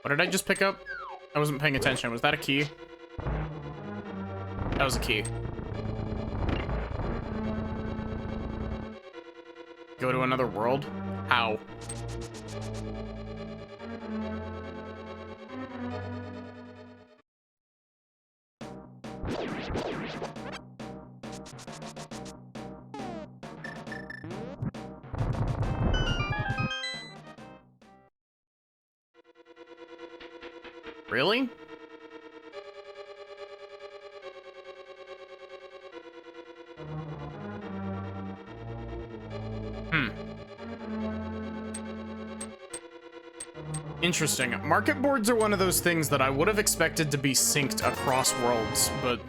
What did I just pick up? I wasn't paying attention. Was that a key? That was a key. Go to another world? How? Really? Interesting. Market boards are one of those things that I would have expected to be synced across worlds, but...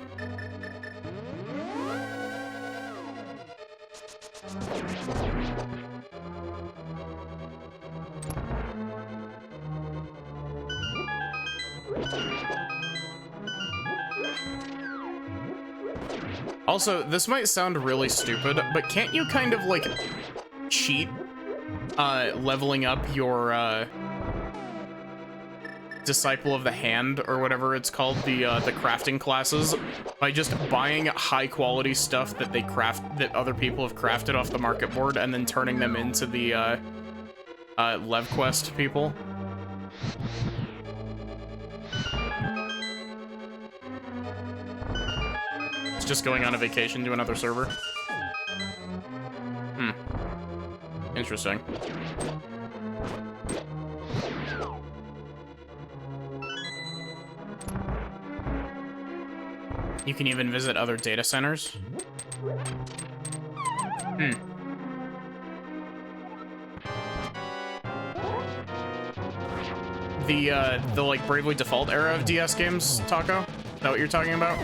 Also, this might sound really stupid, but can't you kind of, like, cheat, leveling up your, Disciple of the Hand, or whatever it's called, the crafting classes, by just buying high-quality stuff that that other people have crafted off the market board, and then turning them into the, LevQuest people? Just going on a vacation to another server. Interesting. You can even visit other data centers. the like Bravely Default era of DS games, Taco? Is that what you're talking about?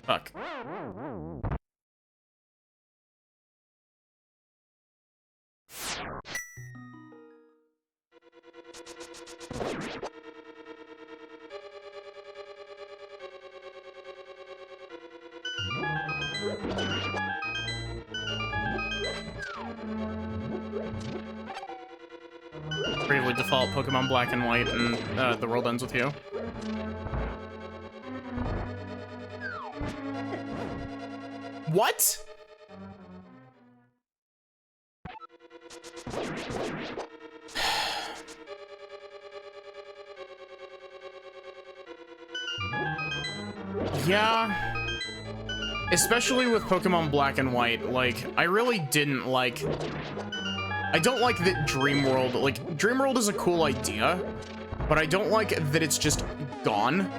Fuck. Bravely Default, Pokemon Black and White, and The World Ends With You. What? Yeah. Especially with Pokemon Black and White, like, I really didn't like... I don't like that Dream World, like, Dream World is a cool idea, but I don't like that it's just gone.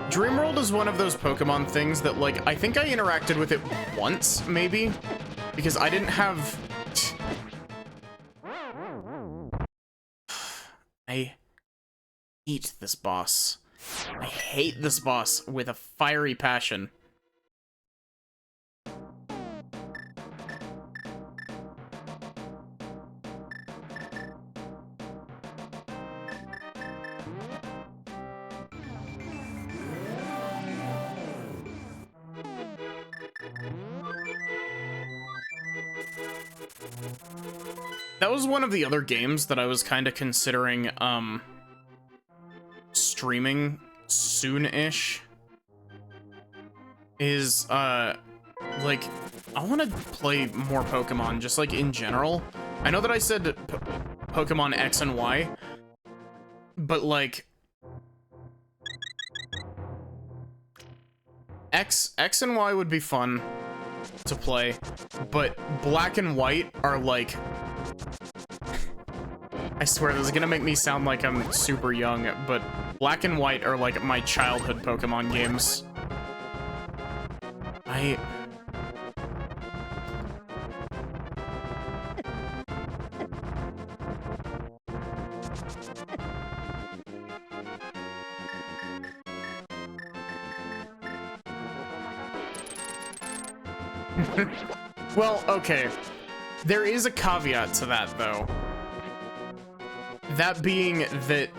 Dreamworld is one of those Pokemon things that, like, I think I interacted with it once, maybe, because I didn't have... I hate this boss. I hate this boss with a fiery passion. That was one of the other games that I was kind of considering, streaming soon-ish. Is, like, I want to play more Pokemon, just, like, in general. I know that I said Pokemon X and Y, but, like, X and Y would be fun to play, but Black and White are, like... I swear, this is gonna make me sound like I'm super young, but Black and White are like my childhood Pokemon games. Well, okay. There is a caveat to that, though. That being that,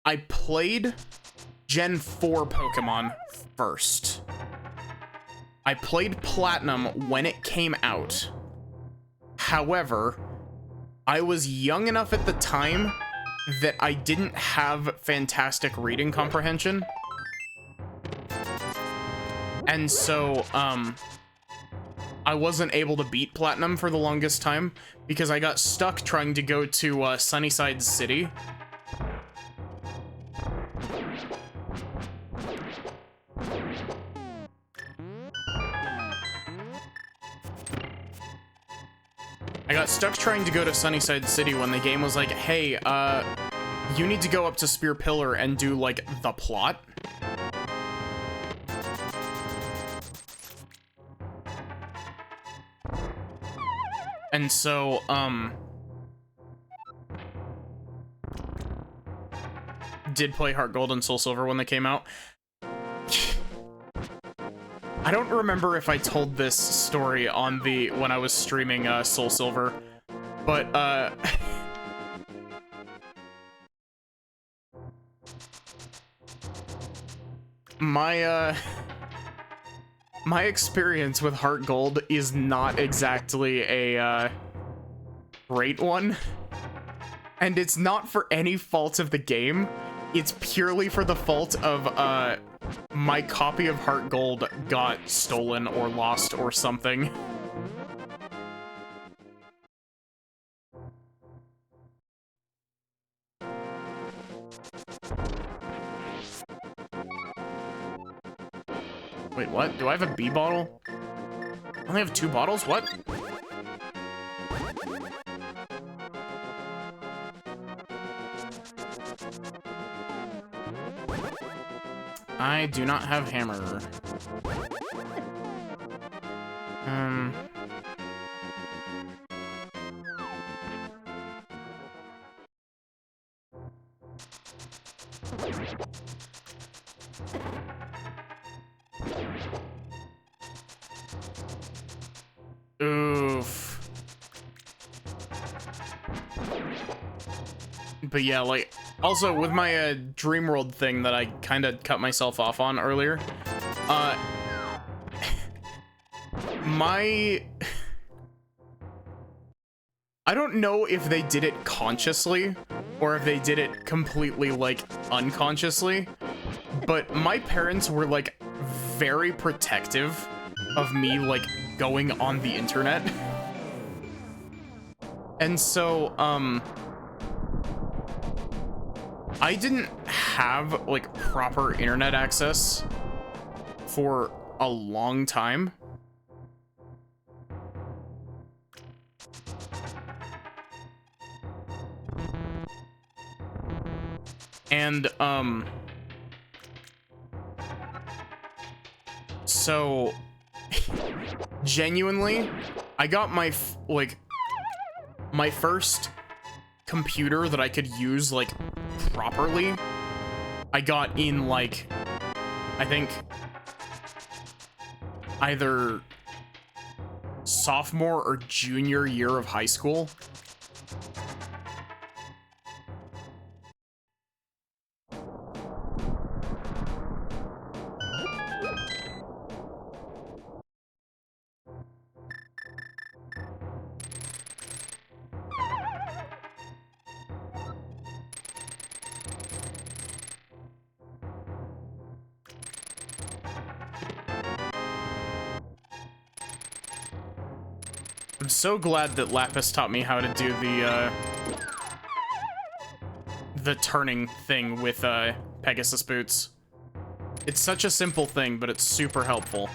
I played Gen 4 Pokemon first. I played Platinum when it came out. However, I was young enough at the time that I didn't have fantastic reading comprehension. And so, I wasn't able to beat Platinum for the longest time because I got stuck trying to go to Sunnyside City. I got stuck trying to go to Sunnyside City when the game was like, hey, you need to go up to Spear Pillar and do, like, the plot. And so, did play Heart Gold and Soul Silver when they came out. I don't remember if I told this story on when I was streaming Soul Silver, but my experience with Heart Gold is not exactly a great one, and it's not for any fault of the game. it's purely for the fault of, my copy of Heart Gold got stolen or lost or something. Wait, what? Do I have a B bottle? I only have 2 bottles? What? I do not have hammer. Oof. But yeah, like, also with my Dream World thing that I kind of cut myself off on earlier, I don't know if they did it consciously or if they did it completely, like, unconsciously, but my parents were, like, very protective of me, like, going on the internet. And so, I didn't have, like, proper internet access for a long time. And, so, genuinely, I got my, my first computer that I could use, like, properly. I got in, like, I think, either sophomore or junior year of high school. I'm so glad that Lapis taught me how to do the turning thing with Pegasus boots. It's such a simple thing, but it's super helpful.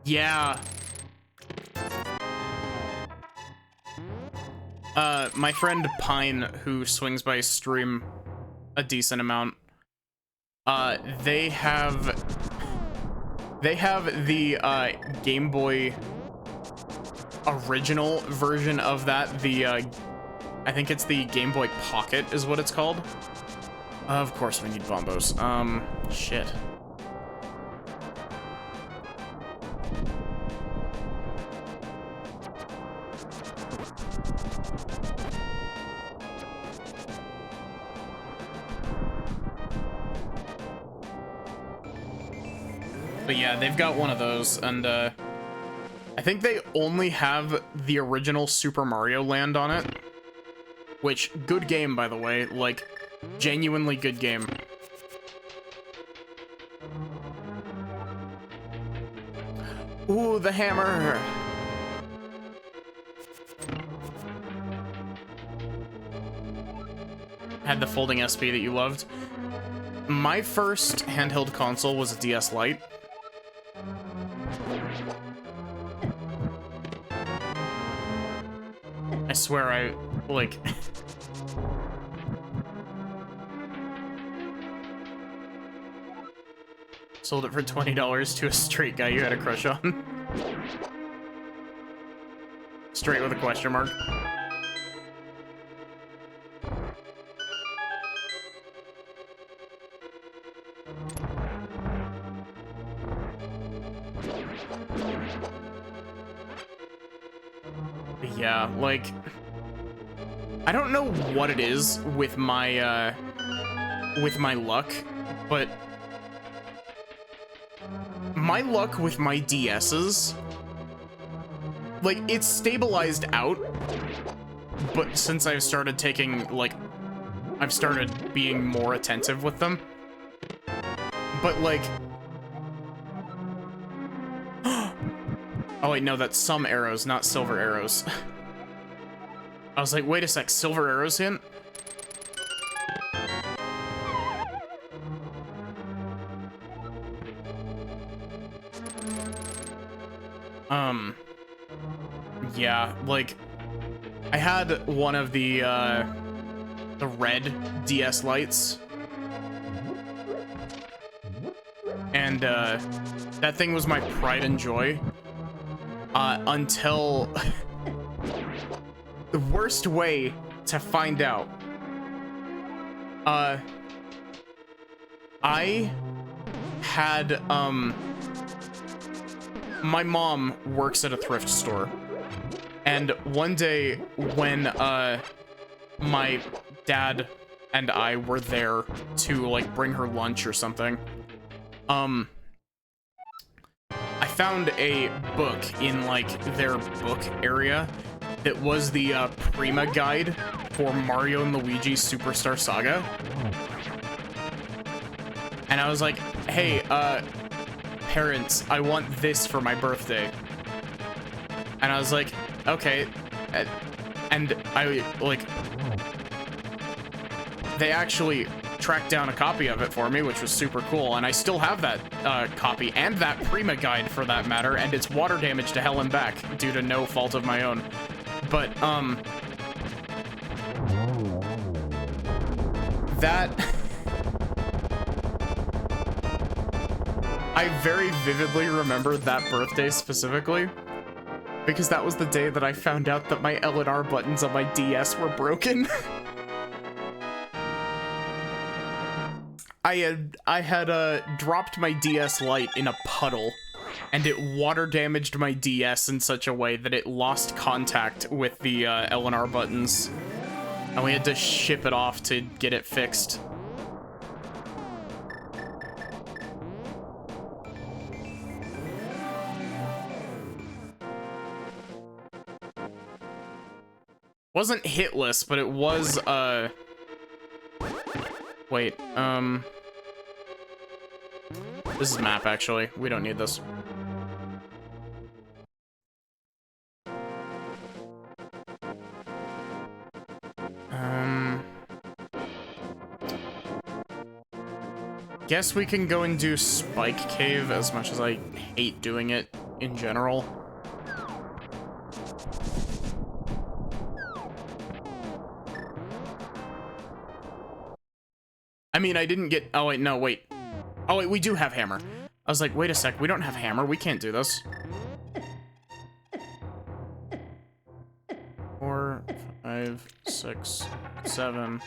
Yeah. My friend Pine, who swings by stream a decent amount, they have the Game Boy original version of that. The I think it's the Game Boy Pocket is what it's called. Of course we need bombos. Shit. But yeah, they've got one of those, and I think they only have the original Super Mario Land on it. Which, good game, by the way. Like, genuinely good game. Ooh, the hammer! Had the folding SP that you loved. My first handheld console was a DS Lite. I swear I, like... sold it for $20 to a straight guy you had a crush on. Straight with a question mark. Yeah, like, I don't know what it is with my luck, but my luck with my DS's, like, it's stabilized out, but since I've started taking, like, I've started being more attentive with them. But, like... Oh, wait, no, that's some arrows, not silver arrows. I was like, wait a sec, silver arrows hint? Yeah, like, I had one of the red DS lights. And, that thing was my pride and joy. Until... the worst way to find out. I had, my mom works at a thrift store. And one day when, my dad and I were there to, like, bring her lunch or something, I found a book in, like, their book area that was the, Prima guide for Mario and Luigi Superstar Saga. And I was like, hey, parents, I want this for my birthday. And I was like, okay. And I, like, they actually tracked down a copy of it for me, which was super cool. And I still have that copy and that Prima guide for that matter. And it's water damage to hell and back due to no fault of my own. But, that... I very vividly remember that birthday specifically, because that was the day that I found out that my L and R buttons on my DS were broken. I had dropped my DS Lite in a puddle, and it water damaged my DS in such a way that it lost contact with the L and R buttons, and we had to ship it off to get it fixed. Wasn't hitless, but it was, wait, this is map, actually. We don't need this. Guess we can go and do Spike Cave, as much as I hate doing it in general. I mean, I didn't get... Oh, wait, no, wait. Oh, wait, we do have hammer. I was like, wait a sec, we don't have hammer. We can't do this. 4, 5, 6, 7,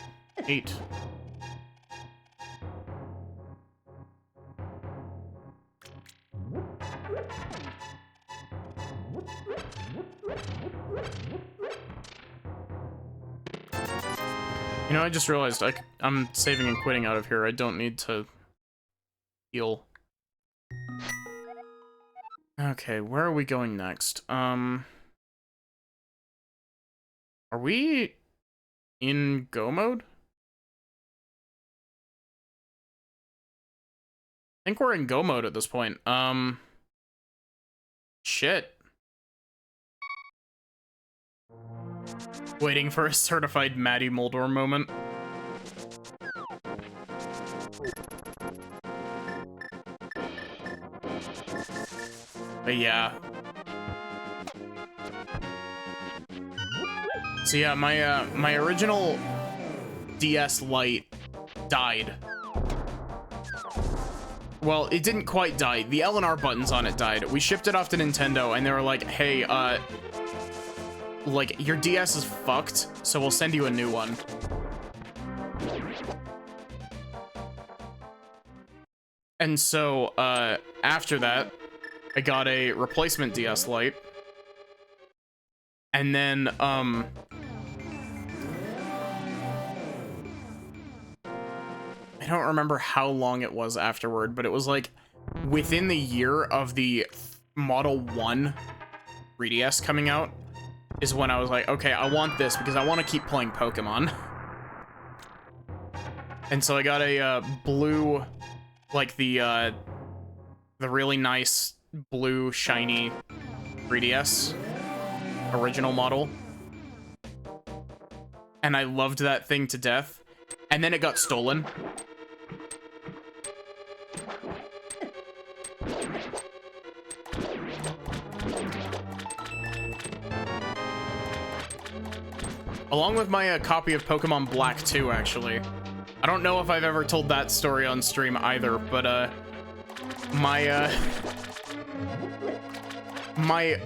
8. You know, I just realized I'm saving and quitting out of here. I don't need to heal. Okay, where are we going next? Are we in go mode? I think we're in go mode at this point. Shit. Waiting for a certified Maddie Moldor moment. But yeah. So yeah, my original DS Lite died. Well, it didn't quite die. The L and R buttons on it died. We shipped it off to Nintendo, and they were like, hey, like, your DS is fucked, so we'll send you a new one. And so, after that, I got a replacement DS Lite. And then, I don't remember how long it was afterward, but it was like within the year of the Model 1 3DS coming out. is when I was like, okay, I want this because I want to keep playing Pokemon. And so I got a blue, like the really nice blue shiny 3DS original model. And I loved that thing to death. And then it got stolen. Along with my copy of Pokemon Black 2, actually. I don't know if I've ever told that story on stream either, but my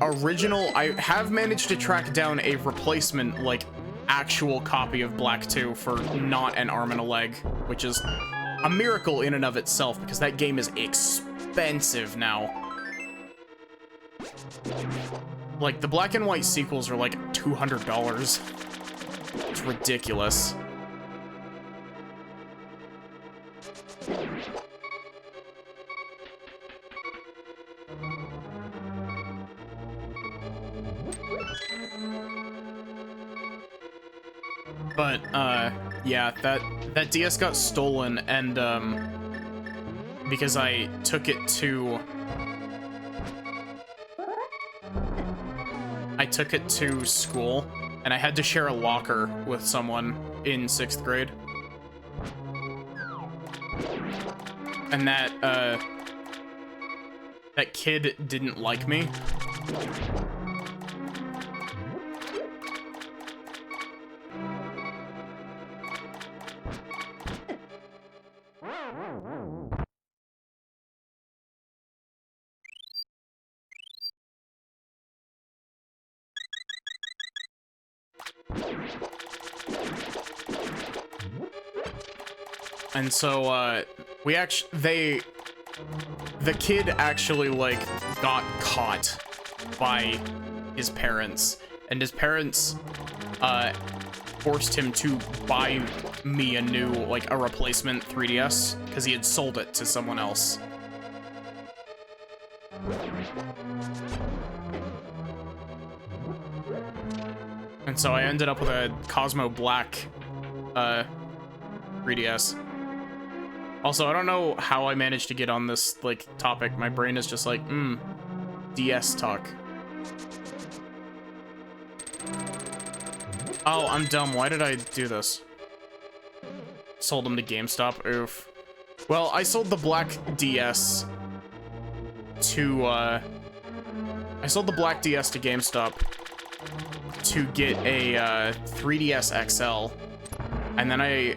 original, I have managed to track down a replacement, like, actual copy of Black 2 for not an arm and a leg, which is a miracle in and of itself, because that game is expensive now. Like, the black and white sequels are like $200. It's ridiculous. But, yeah, that DS got stolen, and, because I took it to school, and I had to share a locker with someone in 6th grade. And that kid didn't like me. And so, the kid actually, like, got caught by his parents, and his parents, forced him to buy me a new, like, a replacement 3DS, because he had sold it to someone else. And so I ended up with a Cosmo Black, 3DS. Also, I don't know how I managed to get on this, like, topic. My brain is just like, DS talk. Oh, I'm dumb. Why did I do this? Sold them to GameStop. Oof. Well, I sold the Black DS to, I sold the Black DS to GameStop to get a, 3DS XL. And then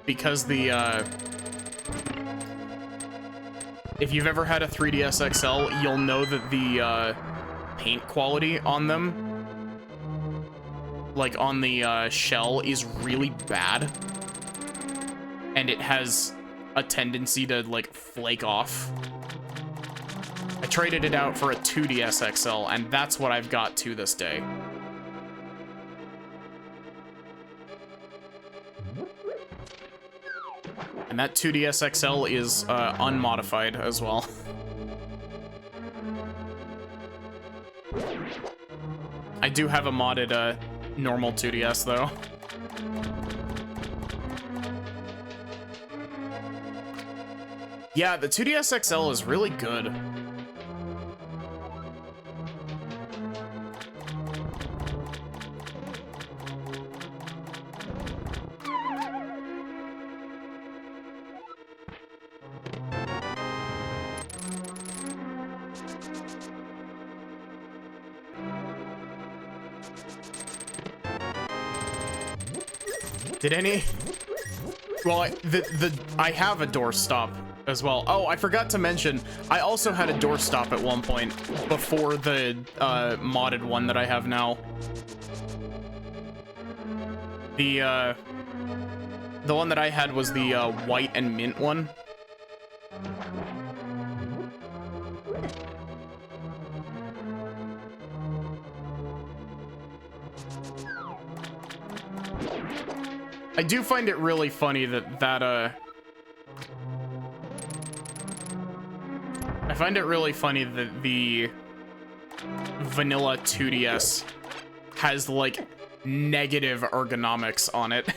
because the, if you've ever had a 3DS XL, you'll know that the, paint quality on them, like on the, shell, is really bad. And it has a tendency to, like, flake off. I traded it out for a 2DS XL, and that's what I've got to this day. And that 2DS XL is unmodified as well. I do have a modded normal 2DS though. Yeah, the 2DS XL is really good. Did any? Well, I have a doorstop as well. Oh, I forgot to mention, I also had a doorstop at one point before the modded one that I have now. The one that I had was the white and mint one. I do find it really funny that I find it really funny that the vanilla 2DS has, like, negative ergonomics on it.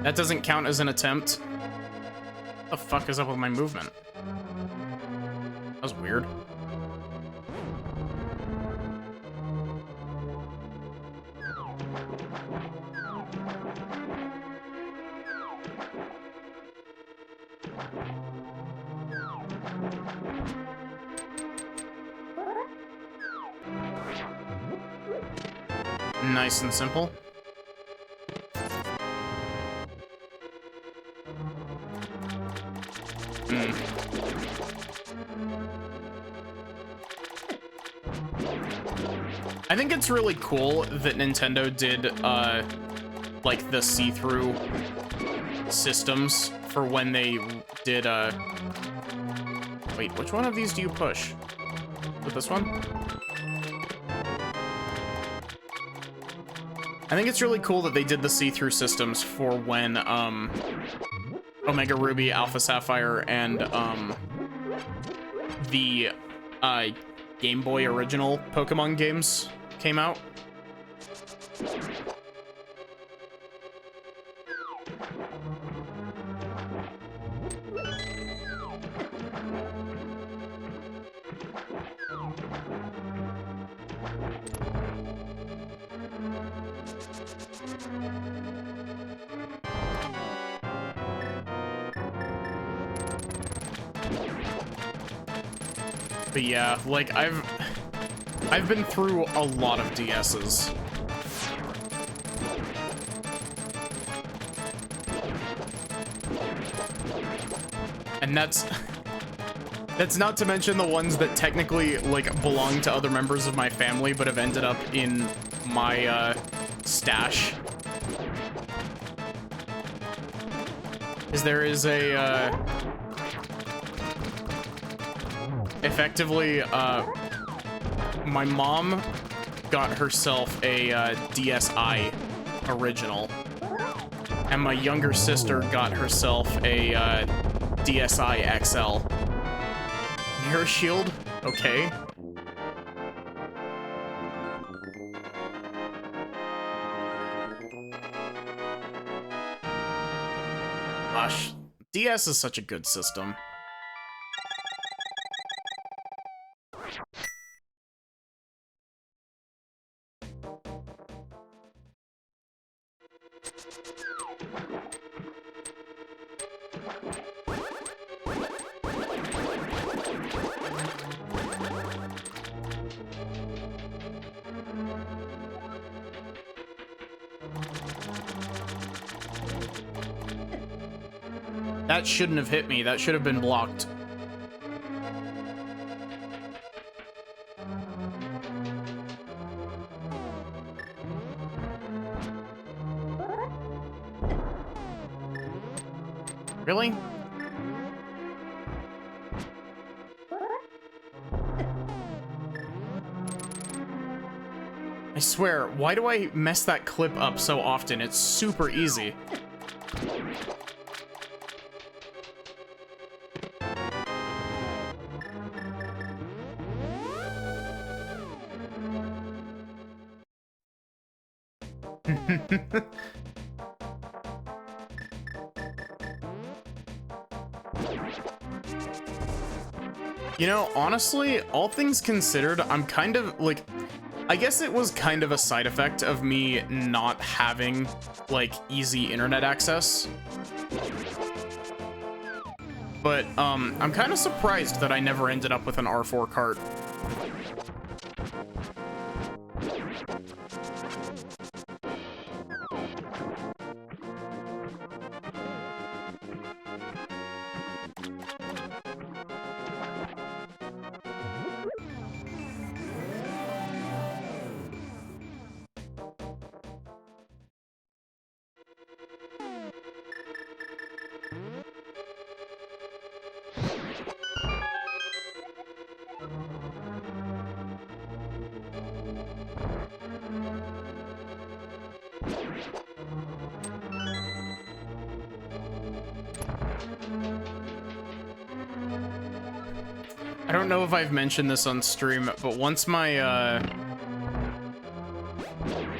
That doesn't count as an attempt. What the fuck is up with my movement? That was weird. Nice and simple. I think it's really cool that Nintendo did, like, the see-through systems for when they did, Wait, which one of these do you push? With this one? I think it's really cool that they did the see-through systems for when, Omega Ruby, Alpha Sapphire, and, the, Game Boy original Pokemon games came out. But yeah, like, I've been through a lot of DS's. And that's not to mention the ones that technically, like, belong to other members of my family, but have ended up in my, stash. Is there is a, effectively, my mom got herself a DSi original, and my younger sister got herself a DSi XL. Mirror shield? Okay. Gosh, DS is such a good system. That shouldn't have hit me. That should have been blocked. Really? I swear, why do I mess that clip up so often? It's super easy. You know, honestly, all things considered, I'm kind of, like, I guess it was kind of a side effect of me not having, like, easy internet access. But, I'm kind of surprised that I never ended up with an R4 cart. I don't know if I've mentioned this on stream, but once my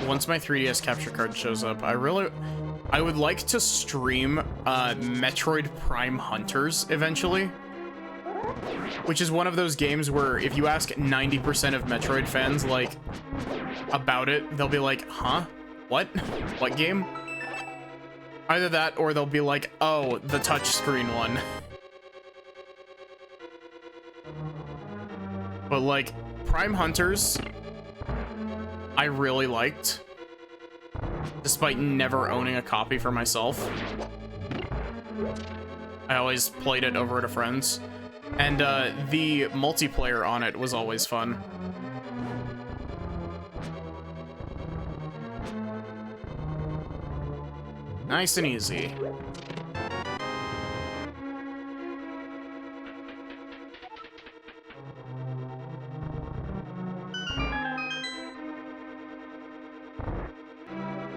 3DS capture card shows up, I would like to stream Metroid Prime Hunters eventually, which is one of those games where if you ask 90% of Metroid fans like about it, they'll be like, huh? What? What game? Either that or they'll be like, oh, the touchscreen one. But like Prime Hunters, I really liked, despite never owning a copy for myself. I always played it over at a friend's, and the multiplayer on it was always fun. Nice and easy.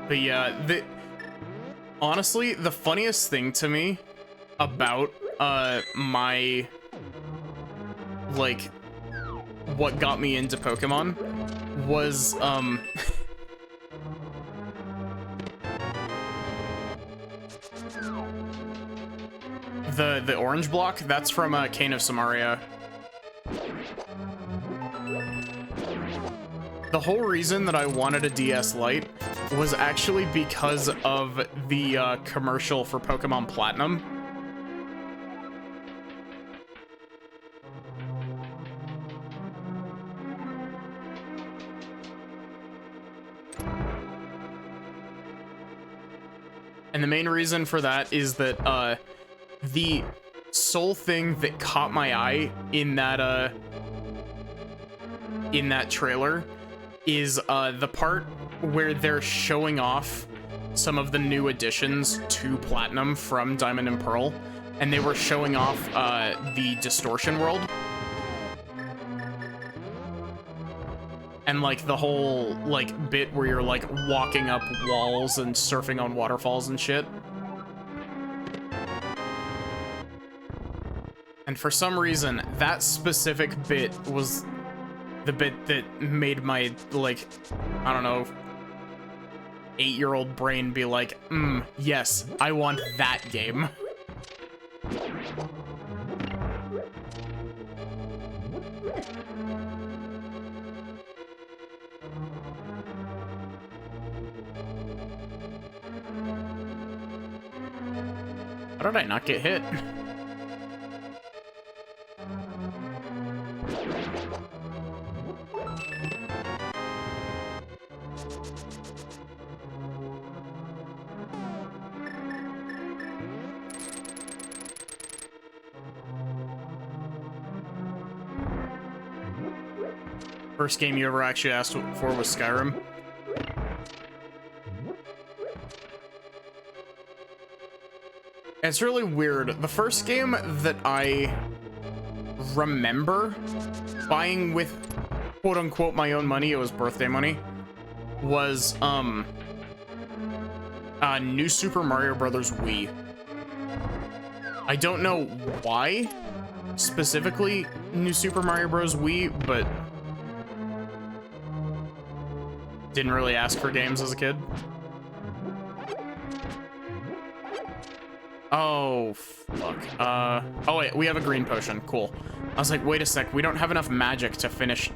But yeah, honestly, the funniest thing to me about my, like, what got me into Pokemon was the orange block. That's from Cane of Samaria. The whole reason that I wanted a DS Lite was actually because of the commercial for Pokemon Platinum. And the main reason for that is that the sole thing that caught my eye in that trailer is the part where they're showing off some of the new additions to Platinum from Diamond and Pearl, and they were showing off the Distortion World. And like the whole like bit where you're like walking up walls and surfing on waterfalls and shit. And for some reason, that specific bit was the bit that made my, like, I don't know, 8-year-old brain be like, yes, I want that game. How did I not get hit? First game you ever actually asked for was Skyrim. It's really weird. The first game that I remember buying with quote-unquote my own money, it was birthday money, was New Super Mario Bros. Wii. I don't know why specifically New Super Mario Bros. Wii, but didn't really ask for games as a kid. Oh, fuck. Oh wait, we have a green potion. Cool. I was like, wait a sec, we don't have enough magic to finish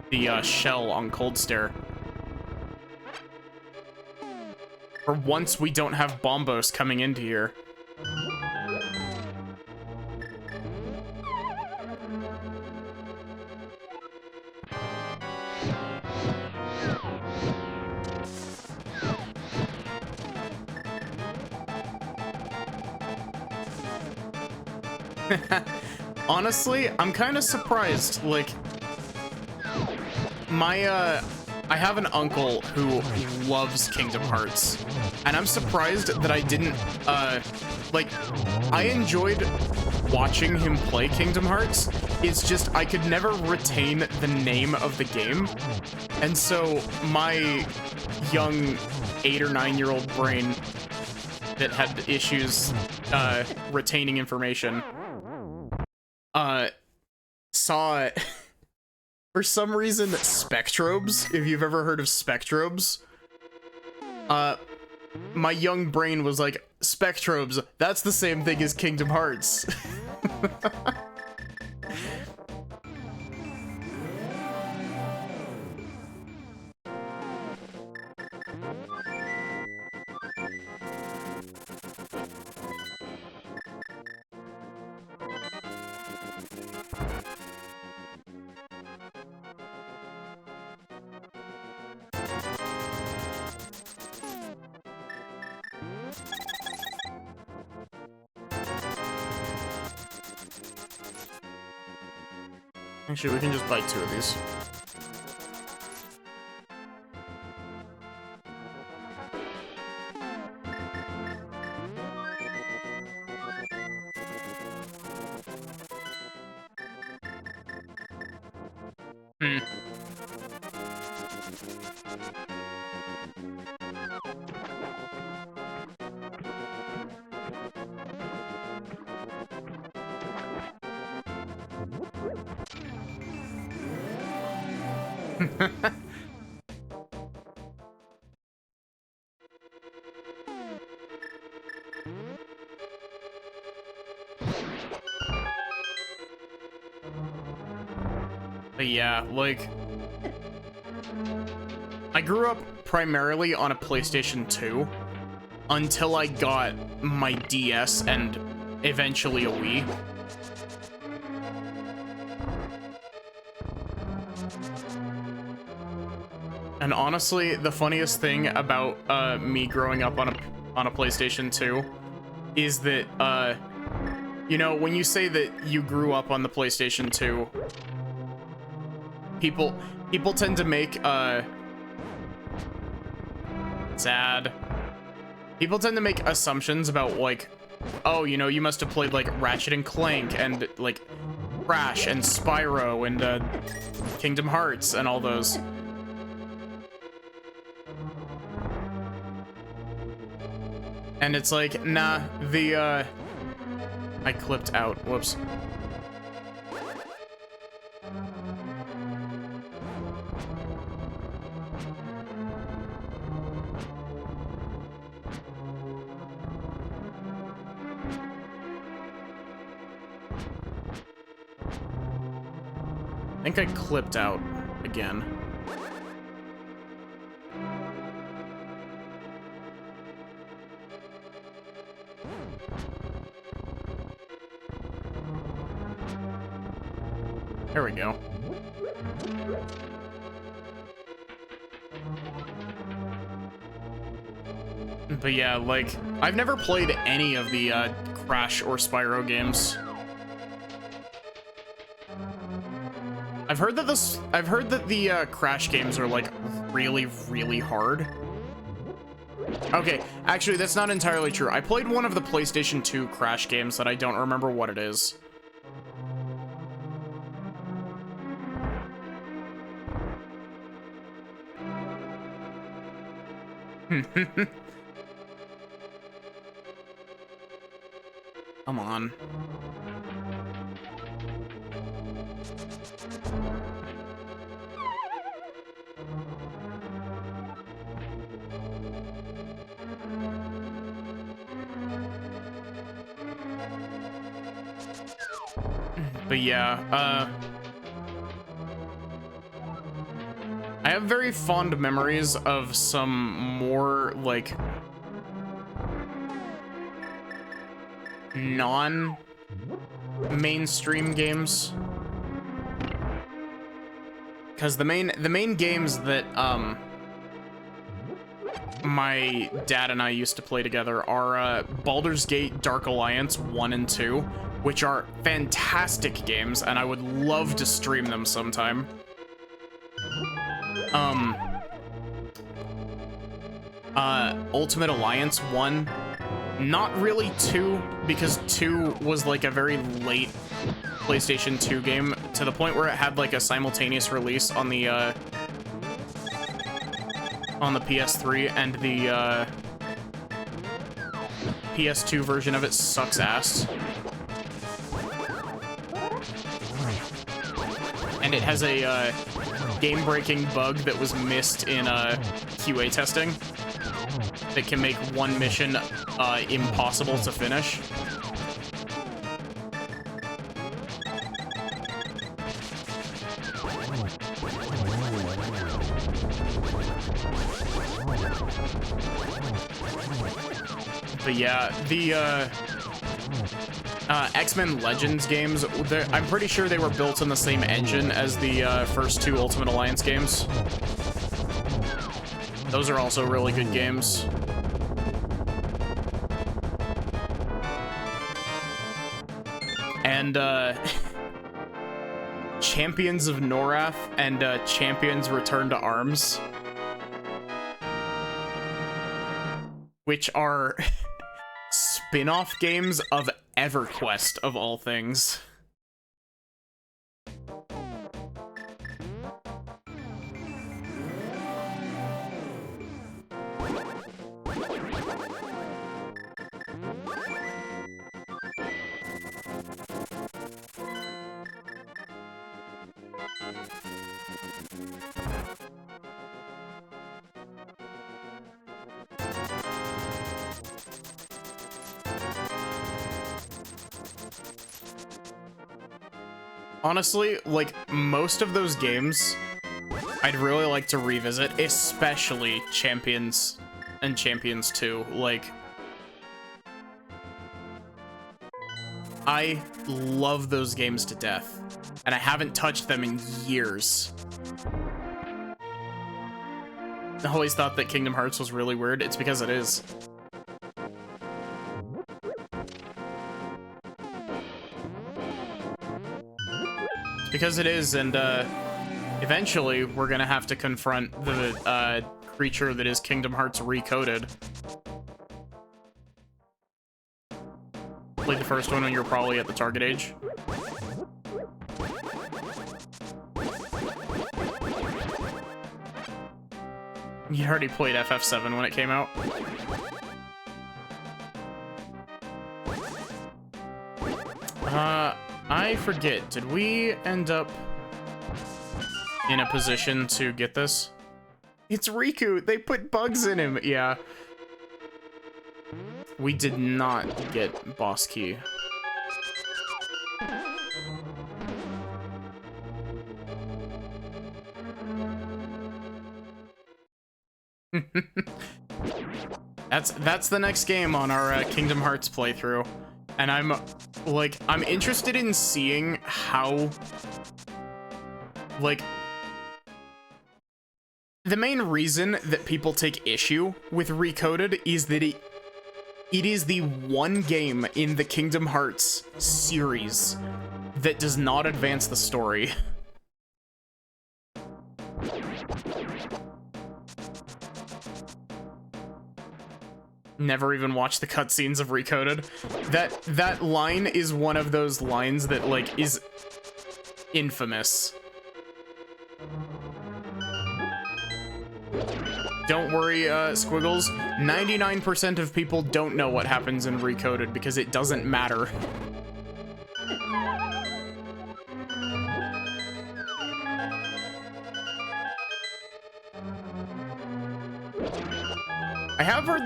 the shell on Cold Stare. For once, we don't have Bombos coming into here. Honestly, I'm kind of surprised. Like, my, I have an uncle who loves Kingdom Hearts, and I'm surprised that I didn't, like, I enjoyed watching him play Kingdom Hearts. It's just I could never retain the name of the game, and so my young 8 or 9-year-old brain that had issues retaining information saw for some reason Spectrobes, if you've ever heard of Spectrobes. My young brain was like, Spectrobes, that's the same thing as Kingdom Hearts. Actually, we can just buy 2 of these. But yeah, like, I grew up primarily on a PlayStation 2 until I got my DS and eventually a Wii. And honestly, the funniest thing about me growing up on a PlayStation 2 is that you know, when you say that you grew up on the PlayStation 2, people tend to make sad. People tend to make assumptions about, like, oh, you know, you must have played like Ratchet and Clank and like Crash and Spyro and Kingdom Hearts and all those. And it's like, nah, the I clipped out. Whoops. I think I clipped out again. There we go. But yeah, like, I've never played any of the Crash or Spyro games. I've heard that the Crash games are like really, really hard. Okay, actually, that's not entirely true. I played one of the PlayStation 2 Crash games that I don't remember what it is. Come on. But yeah, I have very fond memories of some more, like, non-mainstream games. Because the main games that, my dad and I used to play together are, Baldur's Gate Dark Alliance 1 and 2, which are fantastic games, and I would love to stream them sometime. Ultimate Alliance 1. Not really 2, because 2 was like a very late PlayStation 2 game, to the point where it had like a simultaneous release on the PS3, and the PS2 version of it sucks ass. And it has a game-breaking bug that was missed in QA testing that can make one mission impossible to finish. But yeah, the X-Men Legends games, I'm pretty sure they were built on the same engine as the first 2 Ultimate Alliance games. Those are also really good games. And Champions of Norath and Champions Return to Arms, which are spin-off games of EverQuest, of all things. Honestly, like, most of those games, I'd really like to revisit, especially Champions and Champions 2. Like, I love those games to death, and I haven't touched them in years. I always thought that Kingdom Hearts was really weird. It's because it is. Because it is, and eventually we're gonna have to confront the creature that is Kingdom Hearts Recoded. Played the first one when you were probably at the target age. You already played FF7 when it came out. I forget, did we end up in a position to get this? It's Riku! They put bugs in him! Yeah. We did not get boss key. That's the next game on our Kingdom Hearts playthrough. And I'm interested in seeing how, like, the main reason that people take issue with Recoded is that it is the one game in the Kingdom Hearts series that does not advance the story. Never even watched the cutscenes of Recoded. That line is one of those lines that, like, is infamous. Don't worry, Squiggles. 99% of people don't know what happens in Recoded because it doesn't matter. I have heard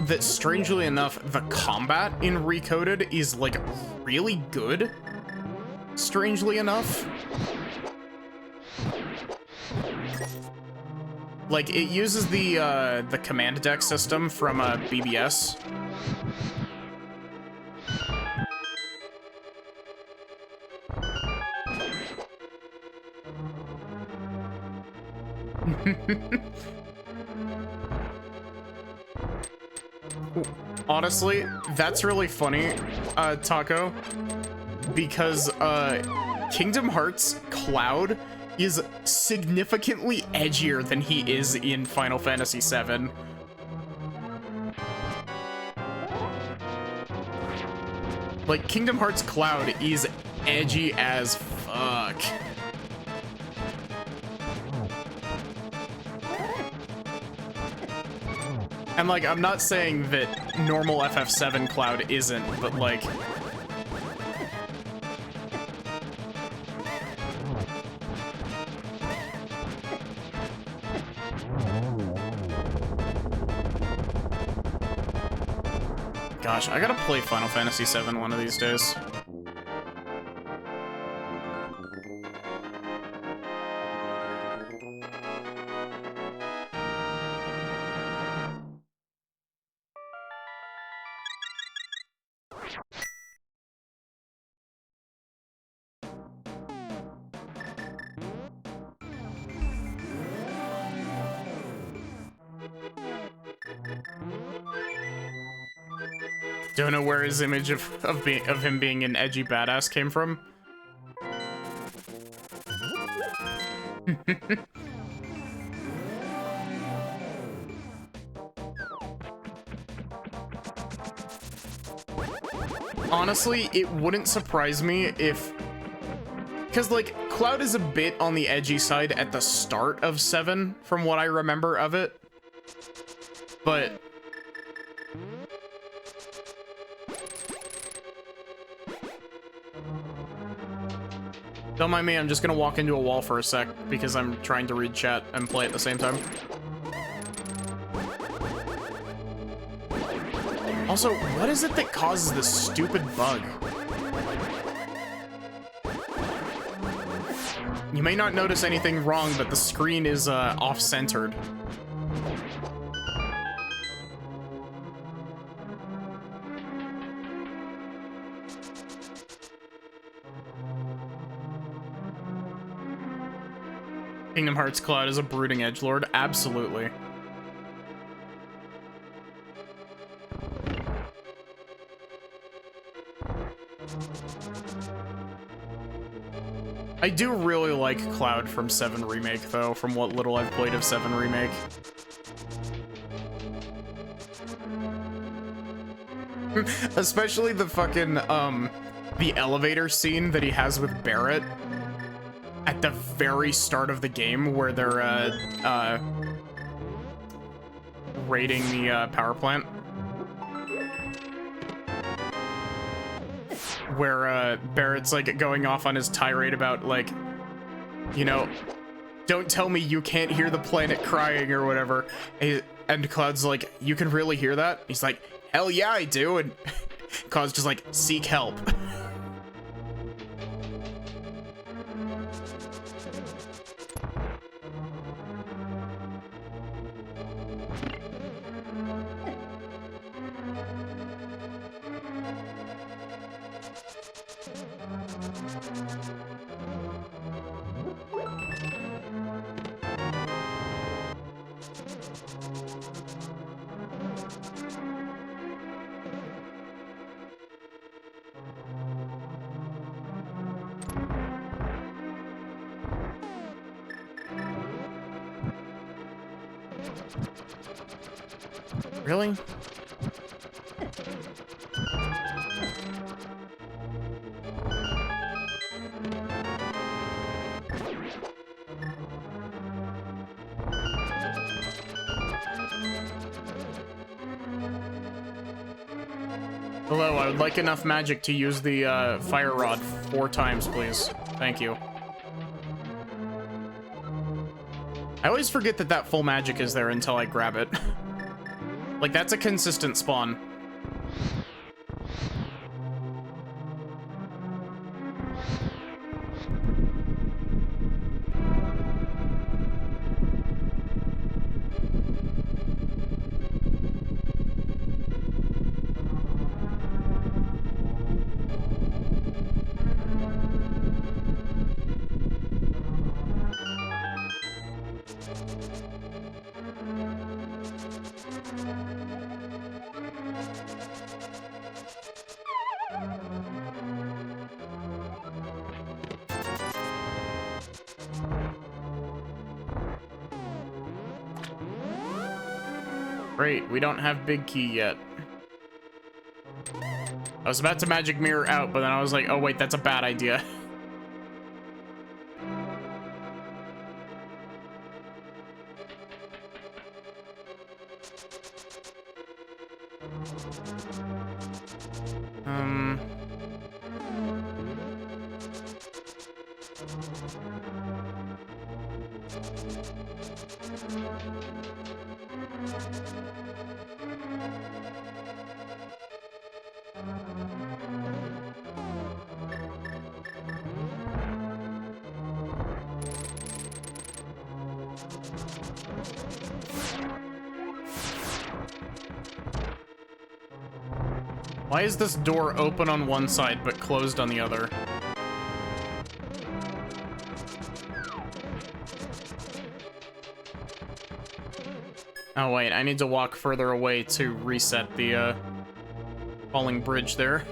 that strangely enough, the combat in Recoded is, like, really good. Strangely enough. Like, it uses the command deck system from BBS. Honestly, that's really funny, Taco, because Kingdom Hearts Cloud is significantly edgier than he is in Final Fantasy VII. Like, Kingdom Hearts Cloud is edgy as fuck. And, like, I'm not saying that normal FF7 Cloud isn't, but, like... Gosh, I gotta play Final Fantasy VII one of these days. Don't know where his image of him being an edgy badass came from. Honestly, it wouldn't surprise me if... Because, like, Cloud is a bit on the edgy side at the start of 7, from what I remember of it. But... Don't mind me, I'm just gonna walk into a wall for a sec, because I'm trying to read chat and play at the same time. Also, what is it that causes this stupid bug? You may not notice anything wrong, but the screen is off-centered. Kingdom Hearts Cloud is a brooding edgelord, absolutely. I do really like Cloud from 7 Remake, though, from what little I've played of 7 Remake. Especially the fucking, the elevator scene that he has with Barrett at the very start of the game, where they're, raiding the, power plant. Where, Barrett's, like, going off on his tirade about, like, you know, don't tell me you can't hear the planet crying or whatever. And Cloud's like, you can really hear that? He's like, hell yeah, I do. And Cloud's just like, seek help. Really? Hello, I would like enough magic to use the fire rod 4 times, please. Thank you. I always forget that that full magic is there until I grab it. Like, that's a consistent spawn. Great, we don't have Big Key yet. I was about to magic mirror out, but then I was like, oh wait, that's a bad idea. Why is this door open on one side but closed on the other? Oh wait, I need to walk further away to reset the falling bridge there.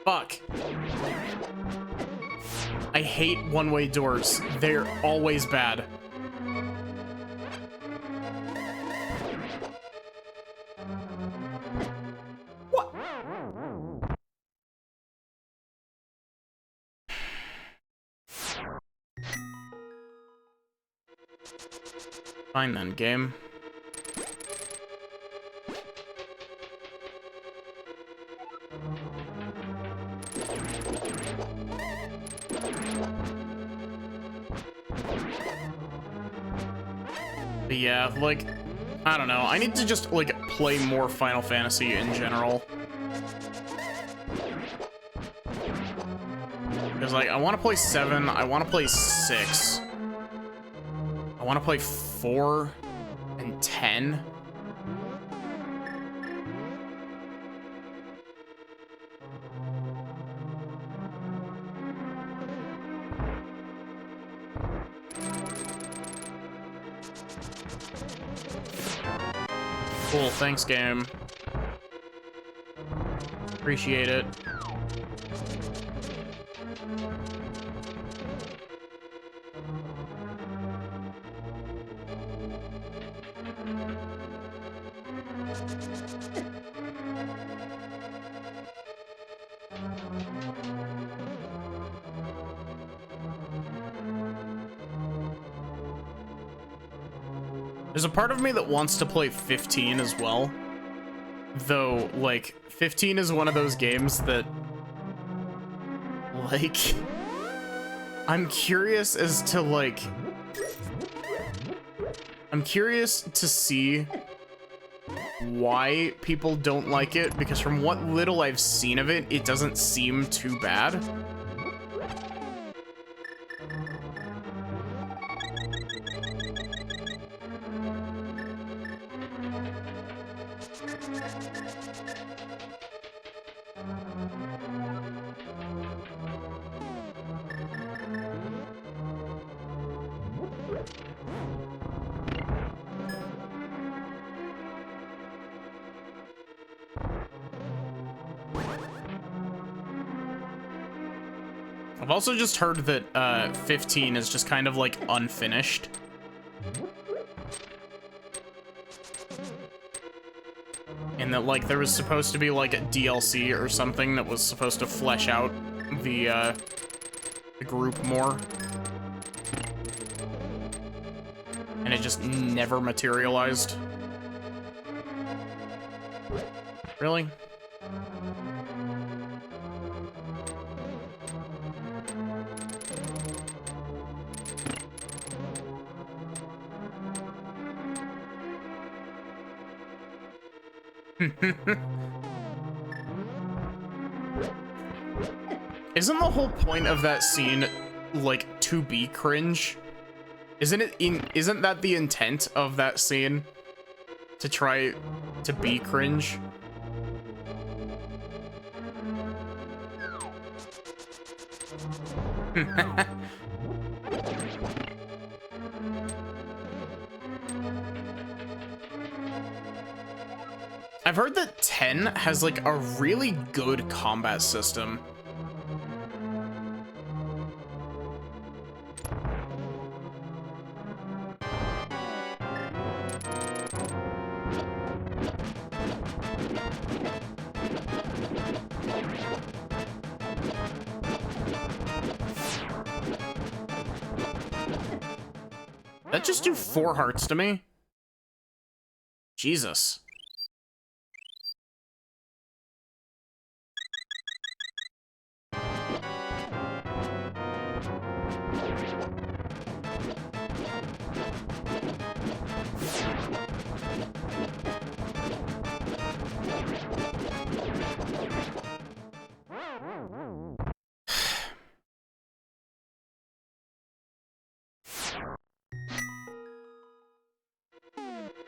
Fuck. I hate one-way doors. They're always bad. Fine then, game. But yeah, like, I don't know. I need to just, like, play more Final Fantasy in general. Because, like, I want to play 7, I want to play 6. I want to play 4 and 10. Cool, thanks, game. Appreciate it. There's a part of me that wants to play 15 as well. Though, like, 15 is one of those games that, like, I'm curious as to, like, I'm curious to see why people don't like it, because from what little I've seen of it, it doesn't seem too bad. I've also just heard that 15 is just kind of like unfinished. And that like there was supposed to be like a DLC or something that was supposed to flesh out the group more. And it just never materialized. Really? Isn't the whole point of that scene like to be cringe? Isn't that the intent of that scene? To try to be cringe? I've heard that 10 has like a really good combat system. That just do 4 hearts to me? Jesus.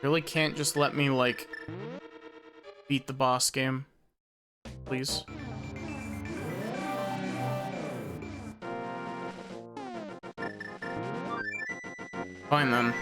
Really can't just let me, like, beat the boss game, please. Fine then.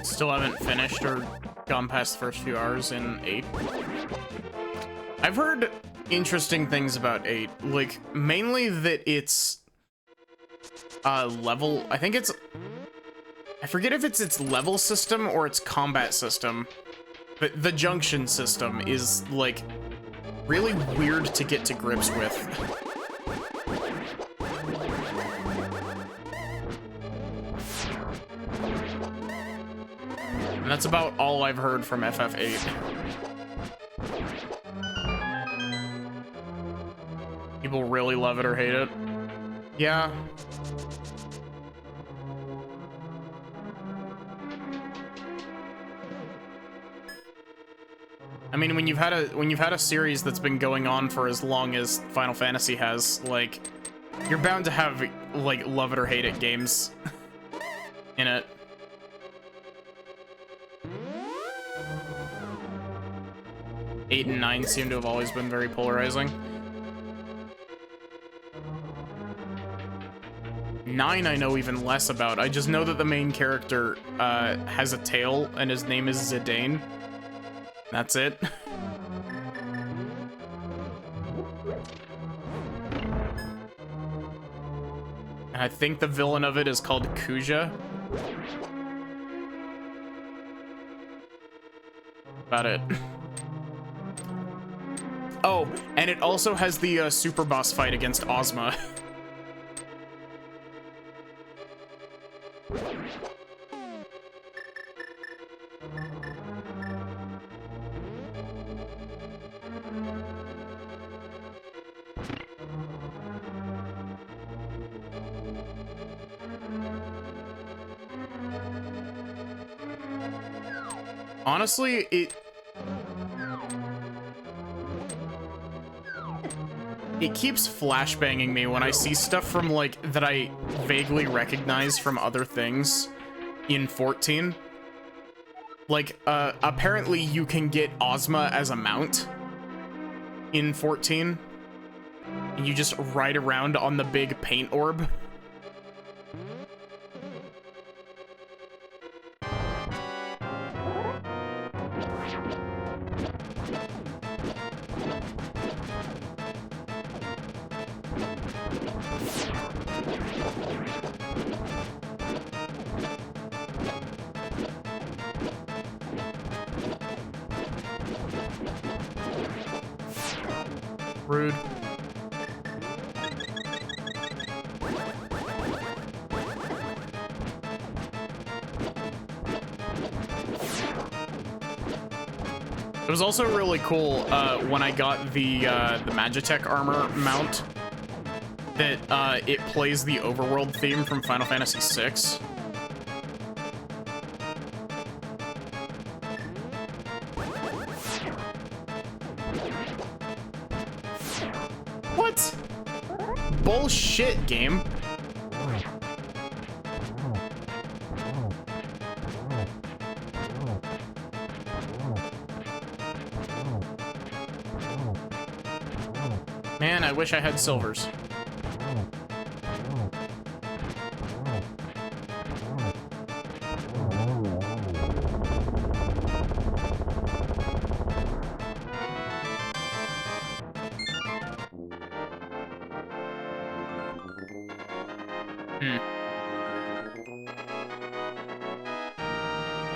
Still haven't finished or gone past the first few hours in 8. I've heard interesting things about 8, like, mainly that it's level, I think it's, I forget if it's its level system or its combat system, but the junction system is, like, really weird to get to grips with. And that's about all I've heard from FF8. People really love it or hate it. Yeah. I mean, when you've had a series that's been going on for as long as Final Fantasy has, like, you're bound to have, like, love it or hate it games in it. Eight and 9 seem to have always been very polarizing. 9 I know even less about. I just know that the main character has a tail and his name is Zidane. That's it. And I think the villain of it is called Kuja. About it. Oh, and it also has the super boss fight against Ozma. Honestly, it keeps flashbanging me when I see stuff from, like, that I vaguely recognize from other things in 14. Like, apparently you can get Ozma as a mount in 14. And you just ride around on the big paint orb. Rude. It was also really cool when I got the Magitech armor mount that it plays the overworld theme from Final Fantasy VI. What? Bullshit, game. Man, I wish I had silvers.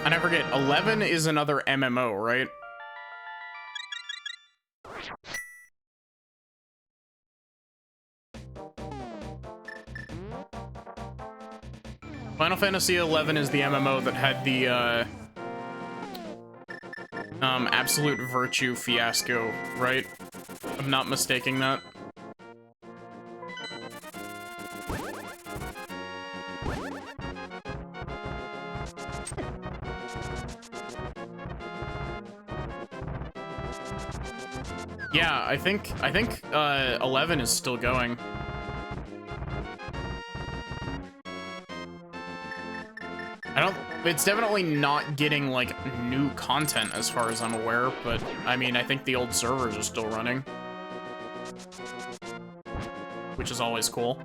And I forget, 11 is another MMO, right? Final Fantasy 11 is the MMO that had the, Absolute Virtue fiasco, right? I'm not mistaking that. Yeah, I think 11 is still going. It's definitely not getting, like, new content as far as I'm aware, but, I mean, I think the old servers are still running. Which is always cool.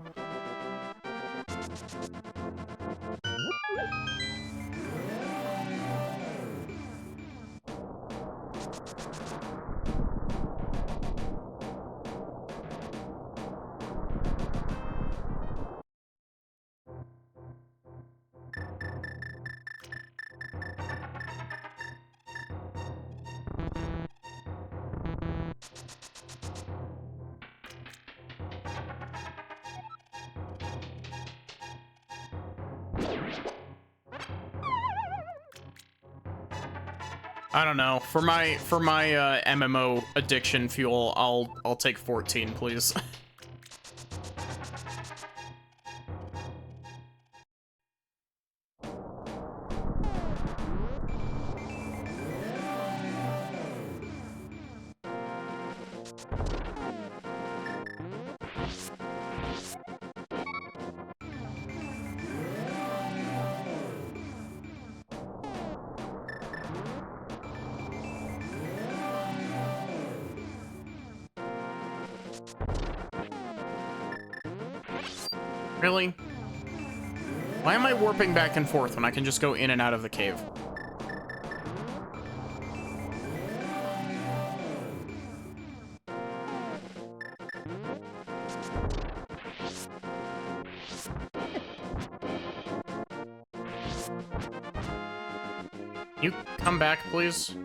I don't know. For my MMO addiction fuel, I'll take 14, please. Really? Why am I warping back and forth when I can just go in and out of the cave? You come back, please?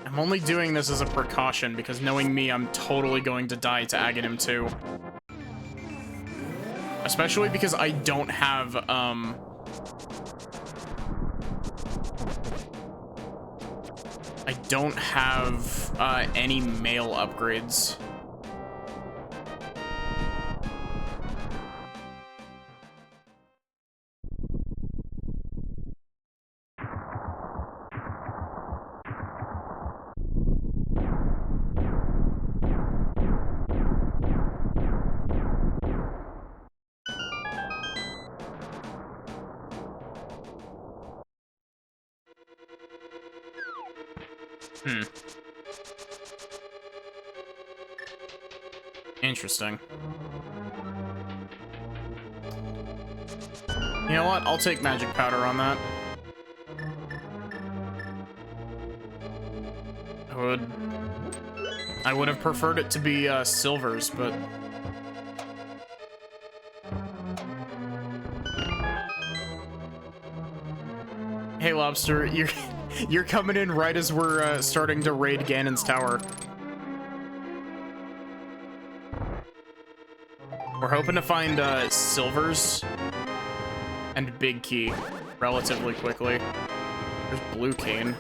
I'm only doing this as a precaution, because knowing me, I'm totally going to die to Aghanim 2. Especially because I don't have, any male upgrades. Interesting. You know what? I'll take magic powder on that. I would have preferred it to be silvers, but hey, Lobster, you're coming in right as we're starting to raid Ganon's tower. We're hoping to find silvers and big key relatively quickly. There's blue cane.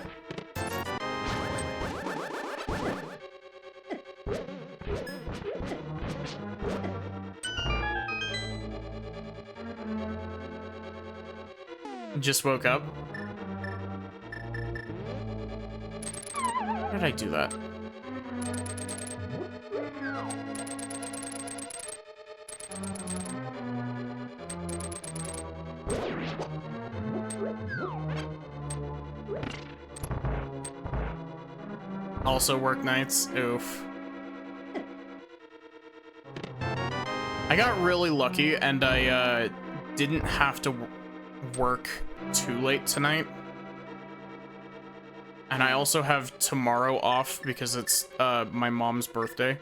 Just woke up. Where did I do that? Also work nights. Oof. I got really lucky and I didn't have to work too late tonight. And I also have tomorrow off because it's my mom's birthday.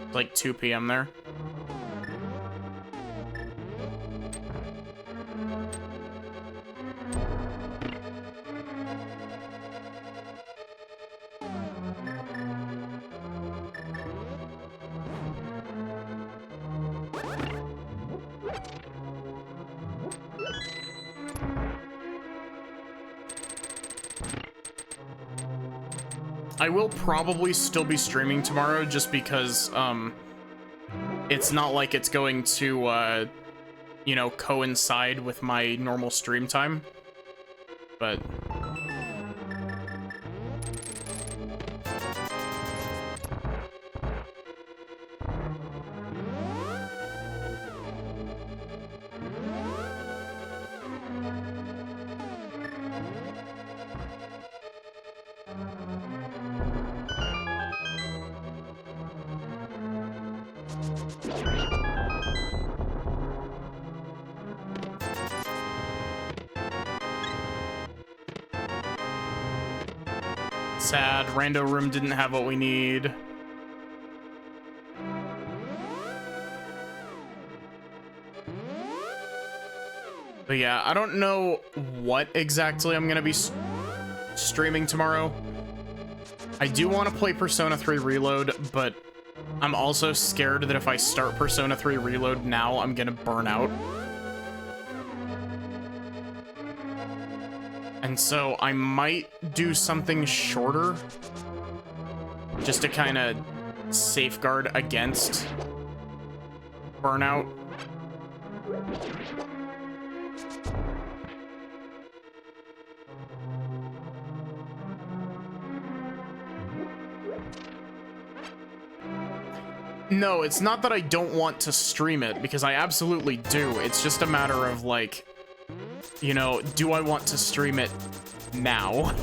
It's like 2 p.m. there. I will probably still be streaming tomorrow just because, it's not like it's going to, you know, coincide with my normal stream time, but... Sad. Rando room didn't have what we need. But yeah, I don't know what exactly I'm gonna be streaming tomorrow. I do want to play Persona 3 Reload, but I'm also scared that if I start Persona 3 Reload now, I'm gonna burn out. And so I might do something shorter just to kind of safeguard against burnout. No, it's not that I don't want to stream it, because I absolutely do. It's just a matter of, like, you know, do I want to stream it now?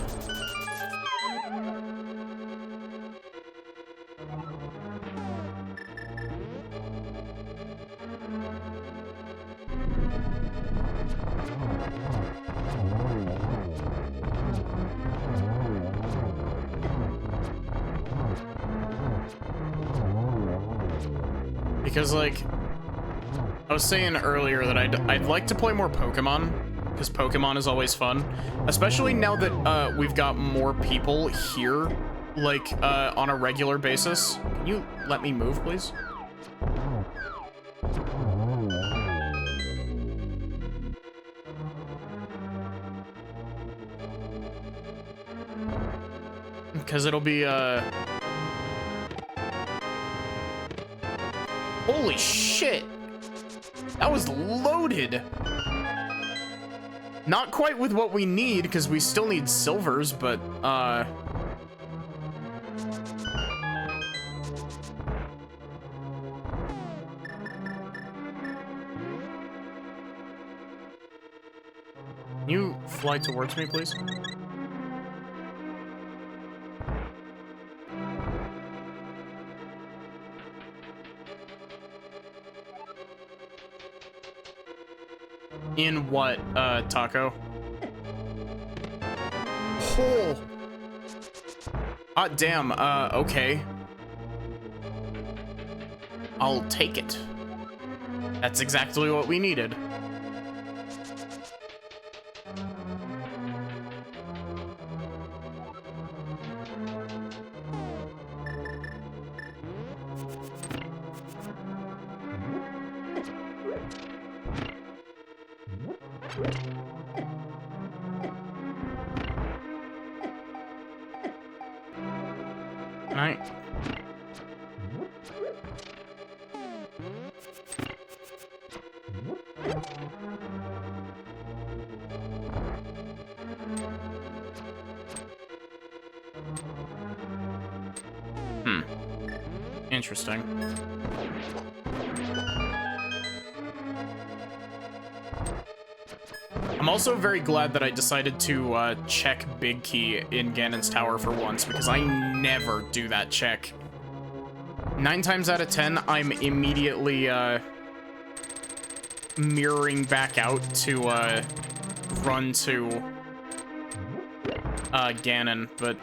Because, like, I was saying earlier that I'd like to play more Pokemon, because Pokemon is always fun, especially now that we've got more people here, like, on a regular basis. Can you let me move, please? Because it'll be, holy shit! That was loaded! Not quite with what we need, because we still need silvers, but, Can you fly towards me, please? In what, Taco? Oh! Hot damn, okay. I'll take it. That's exactly what we needed. Right. Interesting. I'm also very glad that I decided to check Big Key in Ganon's Tower for once, because I never do that check. 9 times out of 10, I'm immediately mirroring back out to run to Ganon, but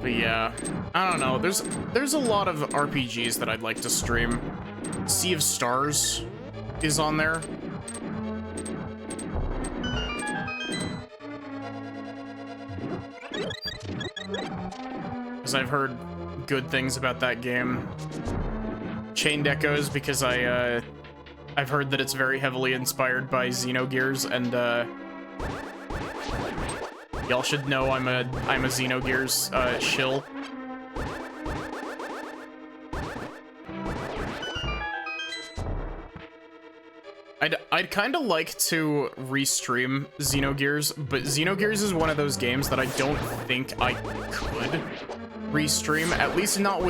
yeah, I don't know. There's a lot of RPGs that I'd like to stream. Sea of Stars is on there. Because I've heard good things about that game. Chained Echoes, because I've heard that it's very heavily inspired by Xenogears, and y'all should know I'm a Xenogears shill. I'd kind of like to restream Xenogears, but Xenogears is one of those games that I don't think I could restream, at least not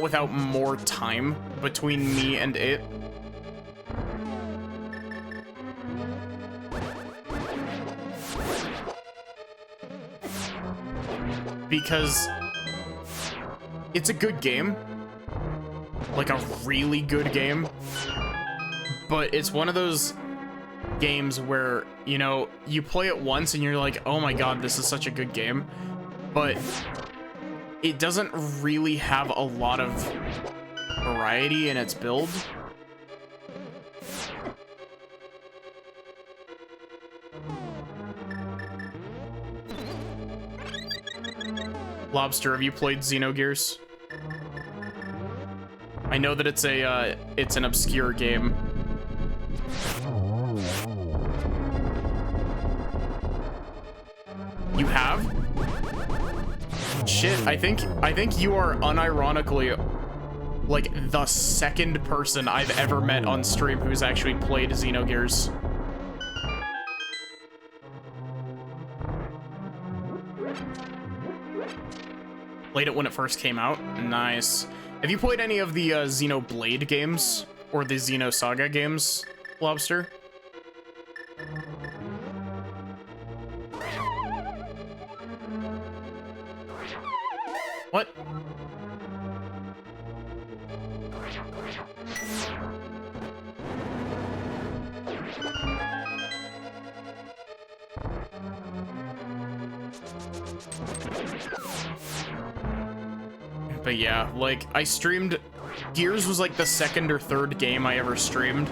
without more time between me and it. Because it's a good game, like a really good game, but it's one of those games where, you know, you play it once and you're like, oh my god, this is such a good game, but it doesn't really have a lot of variety in its build. Lobster, have you played Xenogears? I know that it's an obscure game. You have? Shit, I think you are unironically like the second person I've ever met on stream who's actually played Xenogears. Played it when it first came out. Nice. Have you played any of the Xenoblade games or the Xenosaga games, Lobster? What? But yeah, like, I streamed... Gears was like the second or third game I ever streamed.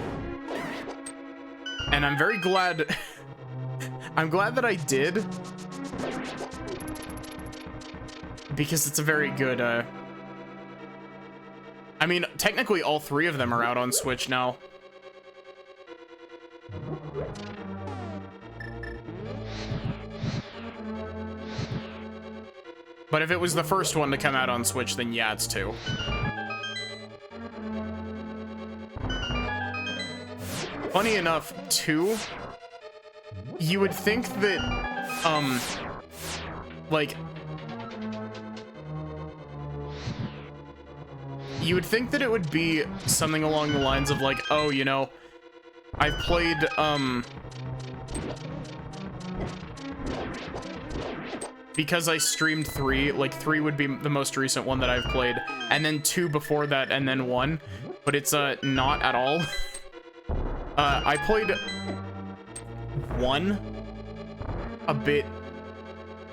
And I'm very glad... I'm glad that I did. Because it's a very good, I mean, technically all 3 of them are out on Switch now. But if it was the first one to come out on Switch, then yeah, it's 2. Funny enough, 2, you would think that, like, you would think that it would be something along the lines of like, oh, you know, I've played, because I streamed 3, like 3 would be the most recent one that I've played, and then 2 before that, and then 1, but it's, not at all. I played 1 a bit.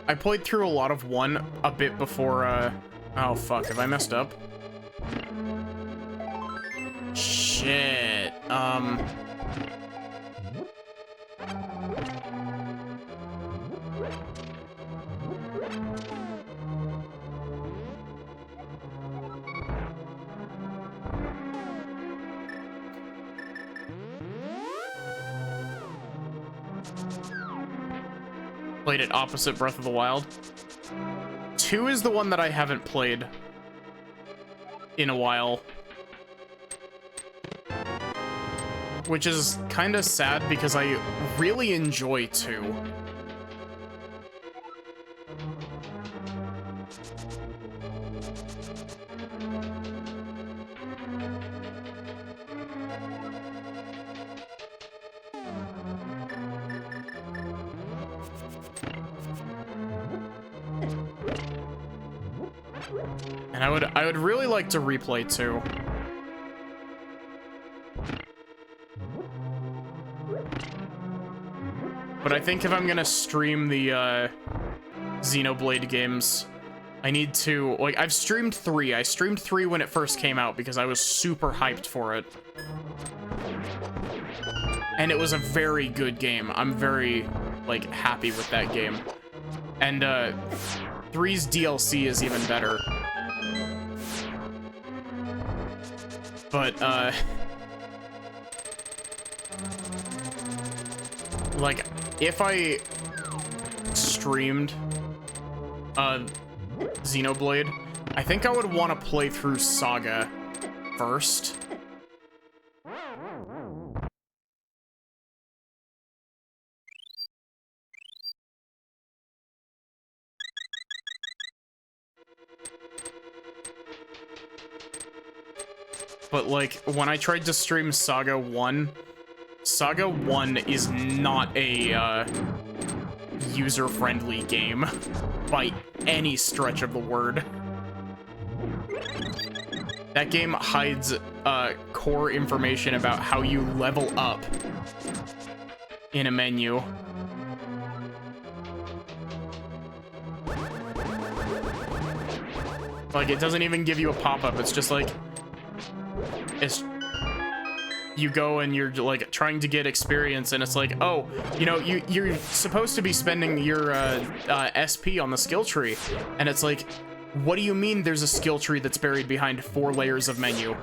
I played through a lot of 1 a bit before, oh fuck, have I messed up? Shit, played it opposite Breath of the Wild. 2 is the one that I haven't played in a while. Which is kind of sad because I really enjoy 2. And I would really like to replay too. But I think if I'm gonna stream the Xenoblade games, I need to, like, I've streamed 3. I streamed 3 when it first came out because I was super hyped for it. And it was a very good game. I'm very, like, happy with that game. And 3's DLC is even better. But, like, if I streamed Xenoblade, I think I would want to play through Saga first. But, like, when I tried to stream Saga 1 is not a, user-friendly game by any stretch of the word. That game hides, core information about how you level up in a menu. Like, it doesn't even give you a pop-up. It's just like, you go and you're like trying to get experience, and it's like, oh, you know, you're supposed to be spending your SP on the skill tree, and it's like, what do you mean there's a skill tree that's buried behind 4 layers of menu?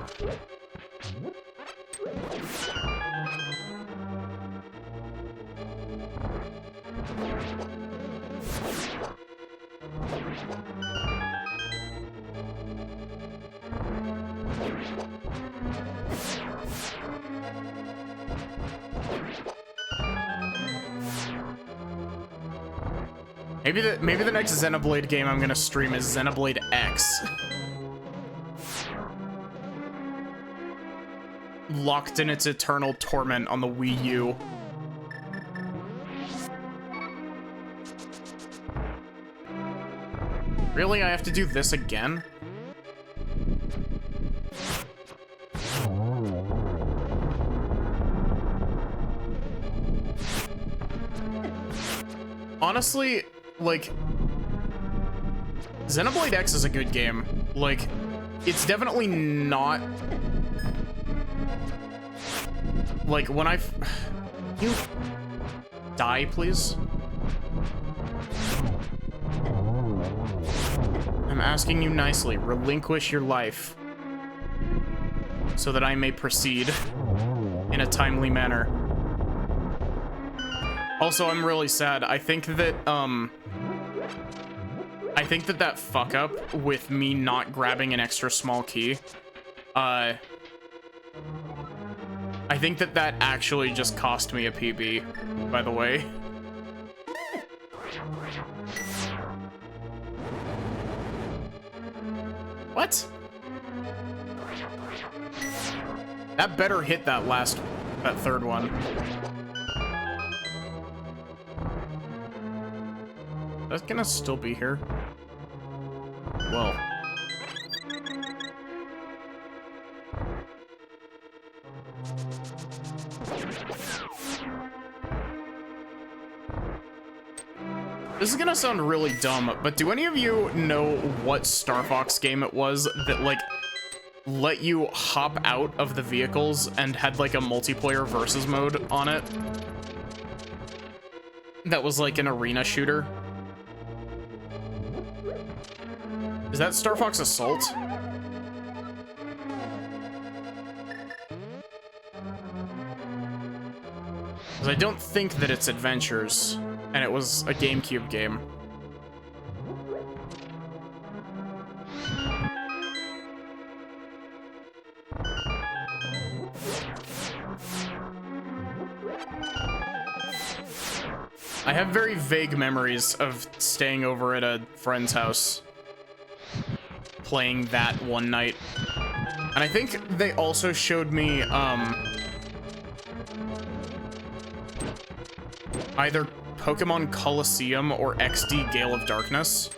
Maybe the next Xenoblade game I'm gonna stream is Xenoblade X. Locked in its eternal torment on the Wii U. Really? I have to do this again? Honestly, like, Xenoblade X is a good game. Like, it's definitely not... Like, when I've... You... Die, please? I'm asking you nicely. Relinquish your life. So that I may proceed in a timely manner. Also, I'm really sad. I think that, that fuck up with me not grabbing an extra small key, I think that actually just cost me a PB, by the way. What? That better hit that third one. That's gonna still be here. Well. This is gonna sound really dumb, but do any of you know what Star Fox game it was that, like, let you hop out of the vehicles and had, like, a multiplayer versus mode on it? That was, like, an arena shooter? Is that Star Fox Assault? Because I don't think that it's Adventures, and it was a GameCube game. I have very vague memories of staying over at a friend's house, playing that one night. And I think they also showed me, either Pokemon Colosseum or XD Gale of Darkness.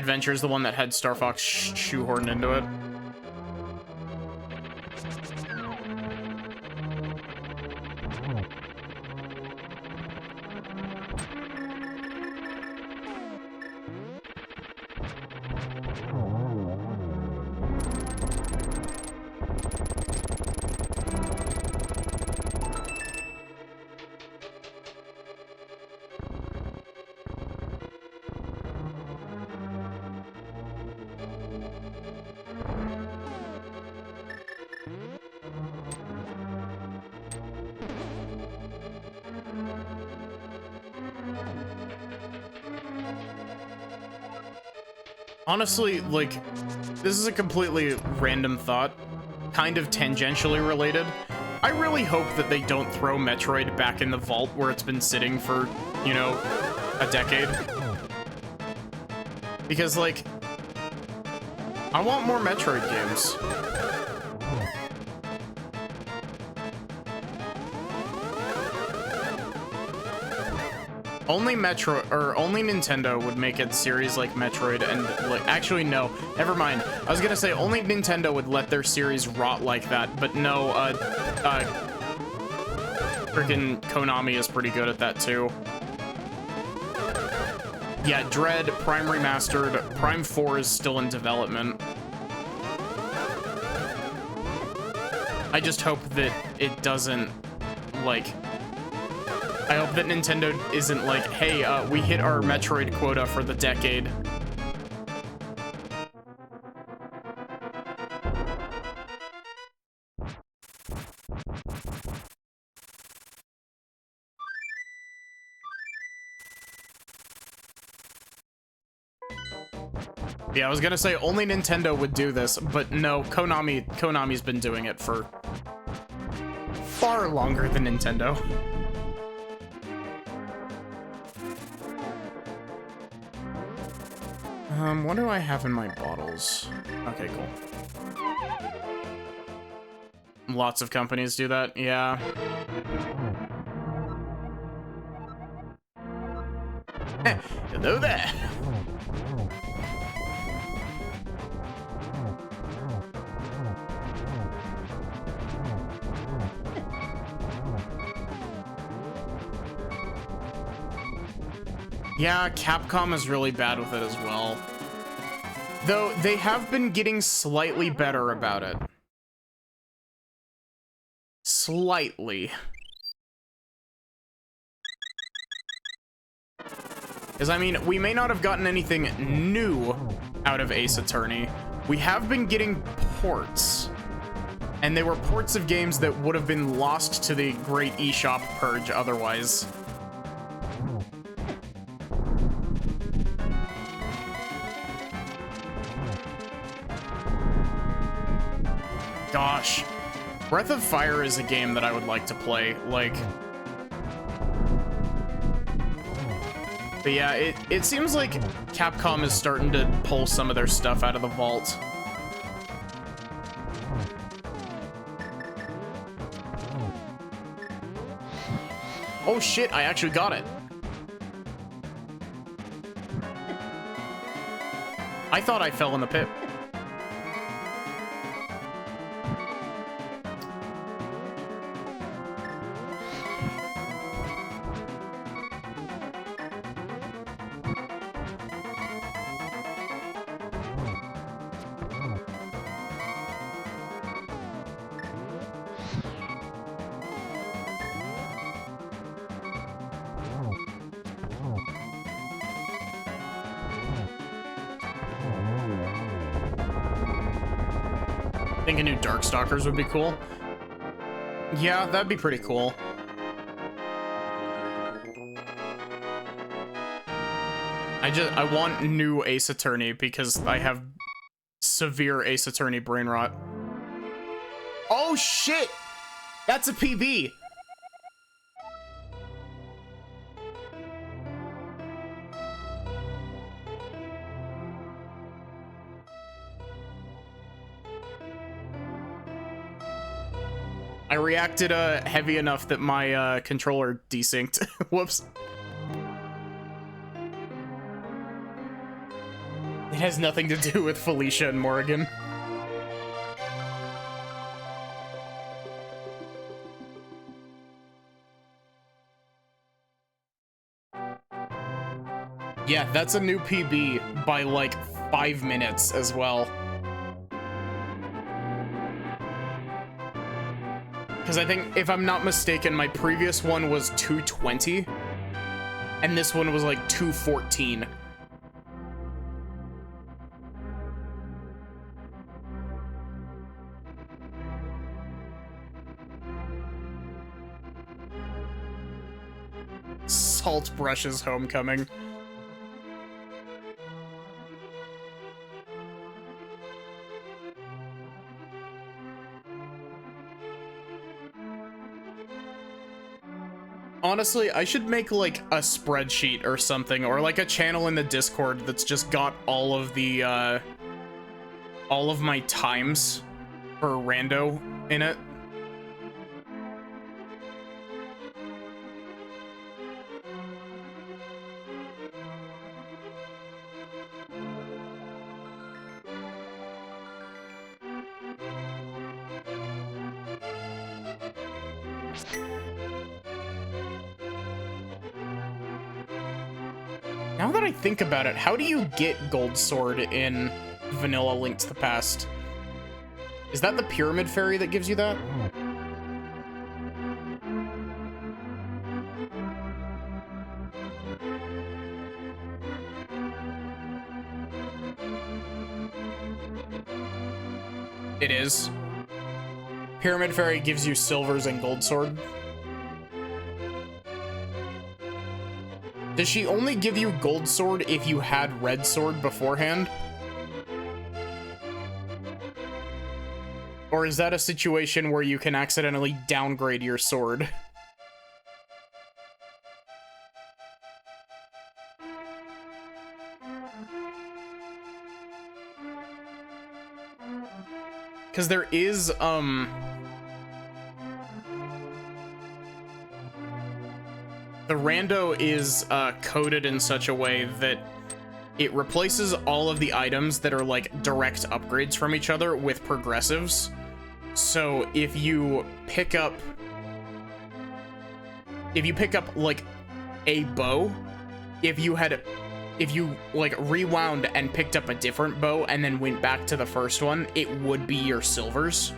Adventure is the one that had Star Fox shoehorned into it. Honestly, like, this is a completely random thought, kind of tangentially related. I really hope that they don't throw Metroid back in the vault where it's been sitting for, you know, a decade. Because, like, I want more Metroid games. Only only Nintendo would make a series like Metroid and, like, actually, no, never mind. I was gonna say only Nintendo would let their series rot like that, but no, freaking Konami is pretty good at that too. Yeah, Dread, Prime Remastered, Prime 4 is still in development. I just hope that it doesn't, like, I hope that Nintendo isn't like, hey, we hit our Metroid quota for the decade. Yeah, I was gonna say only Nintendo would do this, but no, Konami's been doing it for far longer than Nintendo. What do I have in my bottles? Okay, cool. Lots of companies do that, yeah. Hello there. Yeah, Capcom is really bad with it as well. Though, they have been getting slightly better about it. Slightly. Because, I mean, we may not have gotten anything new out of Ace Attorney. We have been getting ports. And they were ports of games that would have been lost to the great eShop purge otherwise. Gosh, Breath of Fire is a game that I would like to play, like... But yeah, it seems like Capcom is starting to pull some of their stuff out of the vault. Oh shit, I actually got it. I thought I fell in the pit. I think a new Darkstalkers would be cool. Yeah, that'd be pretty cool. I want new Ace Attorney because I have severe Ace Attorney brain rot. Oh shit! That's a PB! I reacted heavy enough that my controller desynced. Whoops. It has nothing to do with Felicia and Morrigan. Yeah, that's a new PB by like 5 minutes as well. Because I think, if I'm not mistaken, my previous one was 220, and this one was like 214. Saltbrush's homecoming. Honestly, I should make like a spreadsheet or something, or like a channel in the Discord that's just got all of the all of my times for rando in it. Now that I think about it, how do you get Gold Sword in Vanilla Link to the Past? Is that the Pyramid Fairy that gives you that? It is. Pyramid Fairy gives you silvers and Gold Sword. Does she only give you Gold Sword if you had Red Sword beforehand? Or is that a situation where you can accidentally downgrade your sword? Because there is, the rando is coded in such a way that it replaces all of the items that are like direct upgrades from each other with progressives. So if you pick up like a bow, if you like rewound and picked up a different bow and then went back to the first one, it would be your silvers.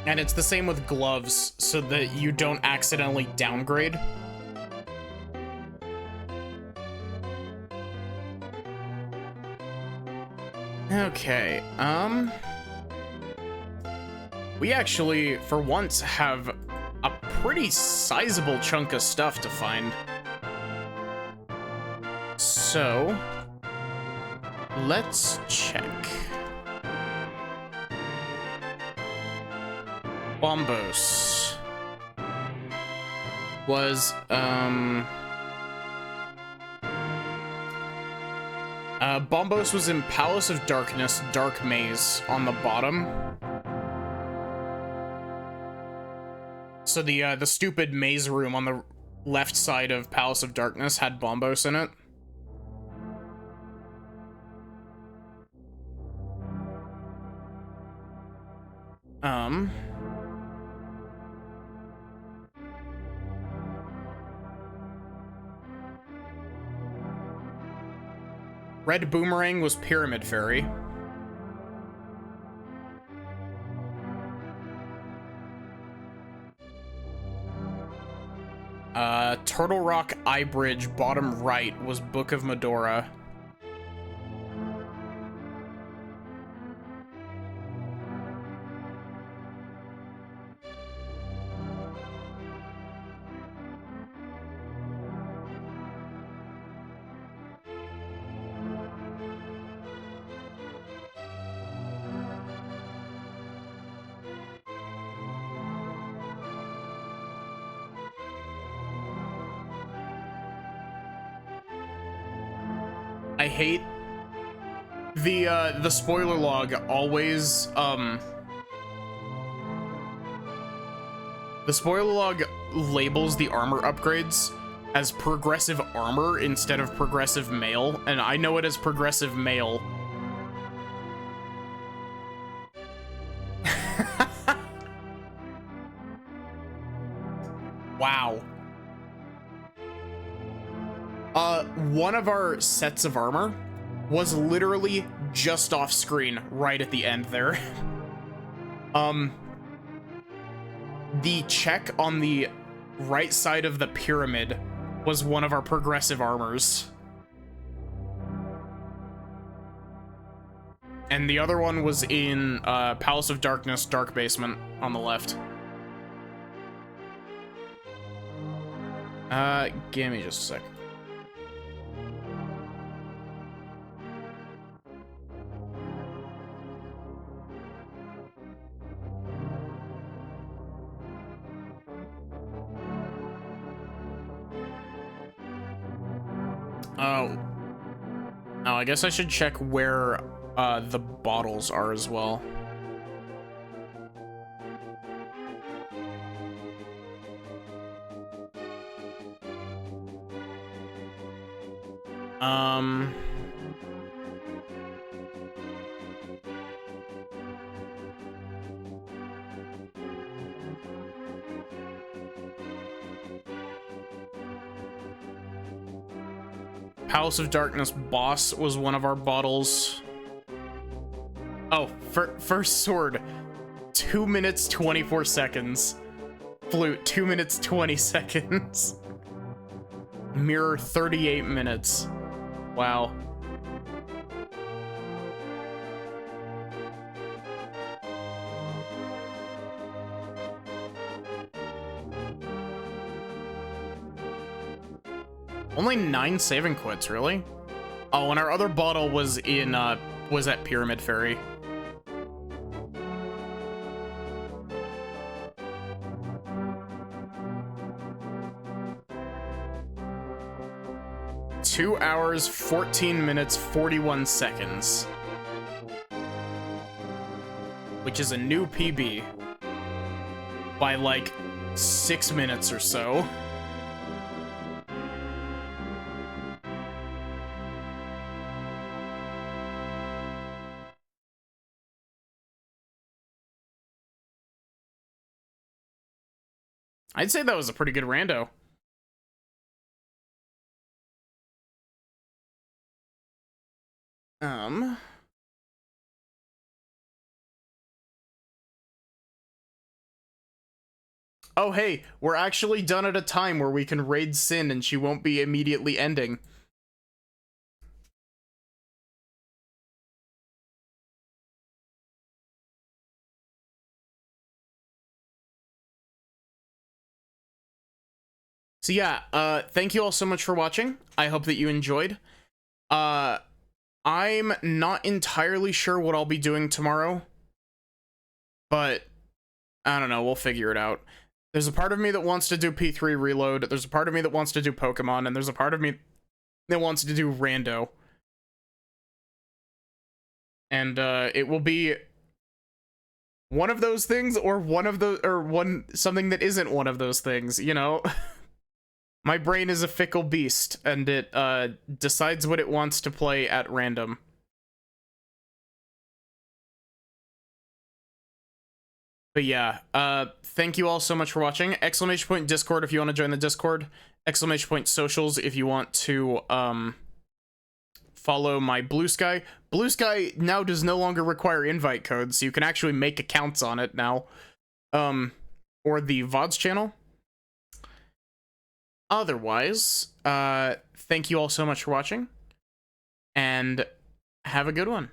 And it's the same with gloves, so that you don't accidentally downgrade. Okay, we actually, for once, have a pretty sizable chunk of stuff to find. So, let's check. Bombos was, Bombos was in Palace of Darkness, Dark Maze on the bottom. So the stupid maze room on the left side of Palace of Darkness had Bombos in it. Red Boomerang was Pyramid Fairy. Turtle Rock Eye Bridge, bottom right, was Book of Medora. The spoiler log always, the spoiler log labels the armor upgrades as progressive armor instead of progressive mail, and I know it as progressive mail. Wow. One of our sets of armor was literally just off screen right at the end there. The check on the right side of the pyramid was one of our progressive armors. And the other one was in Palace of Darkness, Dark Basement on the left. Give me just a sec. Oh, I guess I should check where the bottles are as well. Palace of Darkness boss was one of our bottles. Oh, first sword, 2 minutes 24 seconds. Flute, 2 minutes 20 seconds. Mirror, 38 minutes. Wow. Only 9 saving quits, really? Oh, and our other bottle was in, was at Pyramid Ferry. Two hours, 14 minutes, 41 seconds. Which is a new PB. By, like, 6 minutes or so. I'd say that was a pretty good rando. Oh, hey, we're actually done at a time where we can raid Sin and she won't be immediately ending. So yeah, thank you all so much for watching. I hope that you enjoyed. I'm not entirely sure what I'll be doing tomorrow, but I don't know, we'll figure it out. There's a part of me that wants to do P3 Reload, there's a part of me that wants to do Pokemon, and there's a part of me that wants to do Rando. And it will be one of those things or something that isn't one of those things, you know? My brain is a fickle beast, and it decides what it wants to play at random. But yeah, thank you all so much for watching. Exclamation point Discord if you want to join the Discord. Exclamation point socials if you want to follow my Blue Sky. Blue Sky now does no longer require invite codes, so you can actually make accounts on it now. Or the VODs channel. Otherwise, thank you all so much for watching, and have a good one.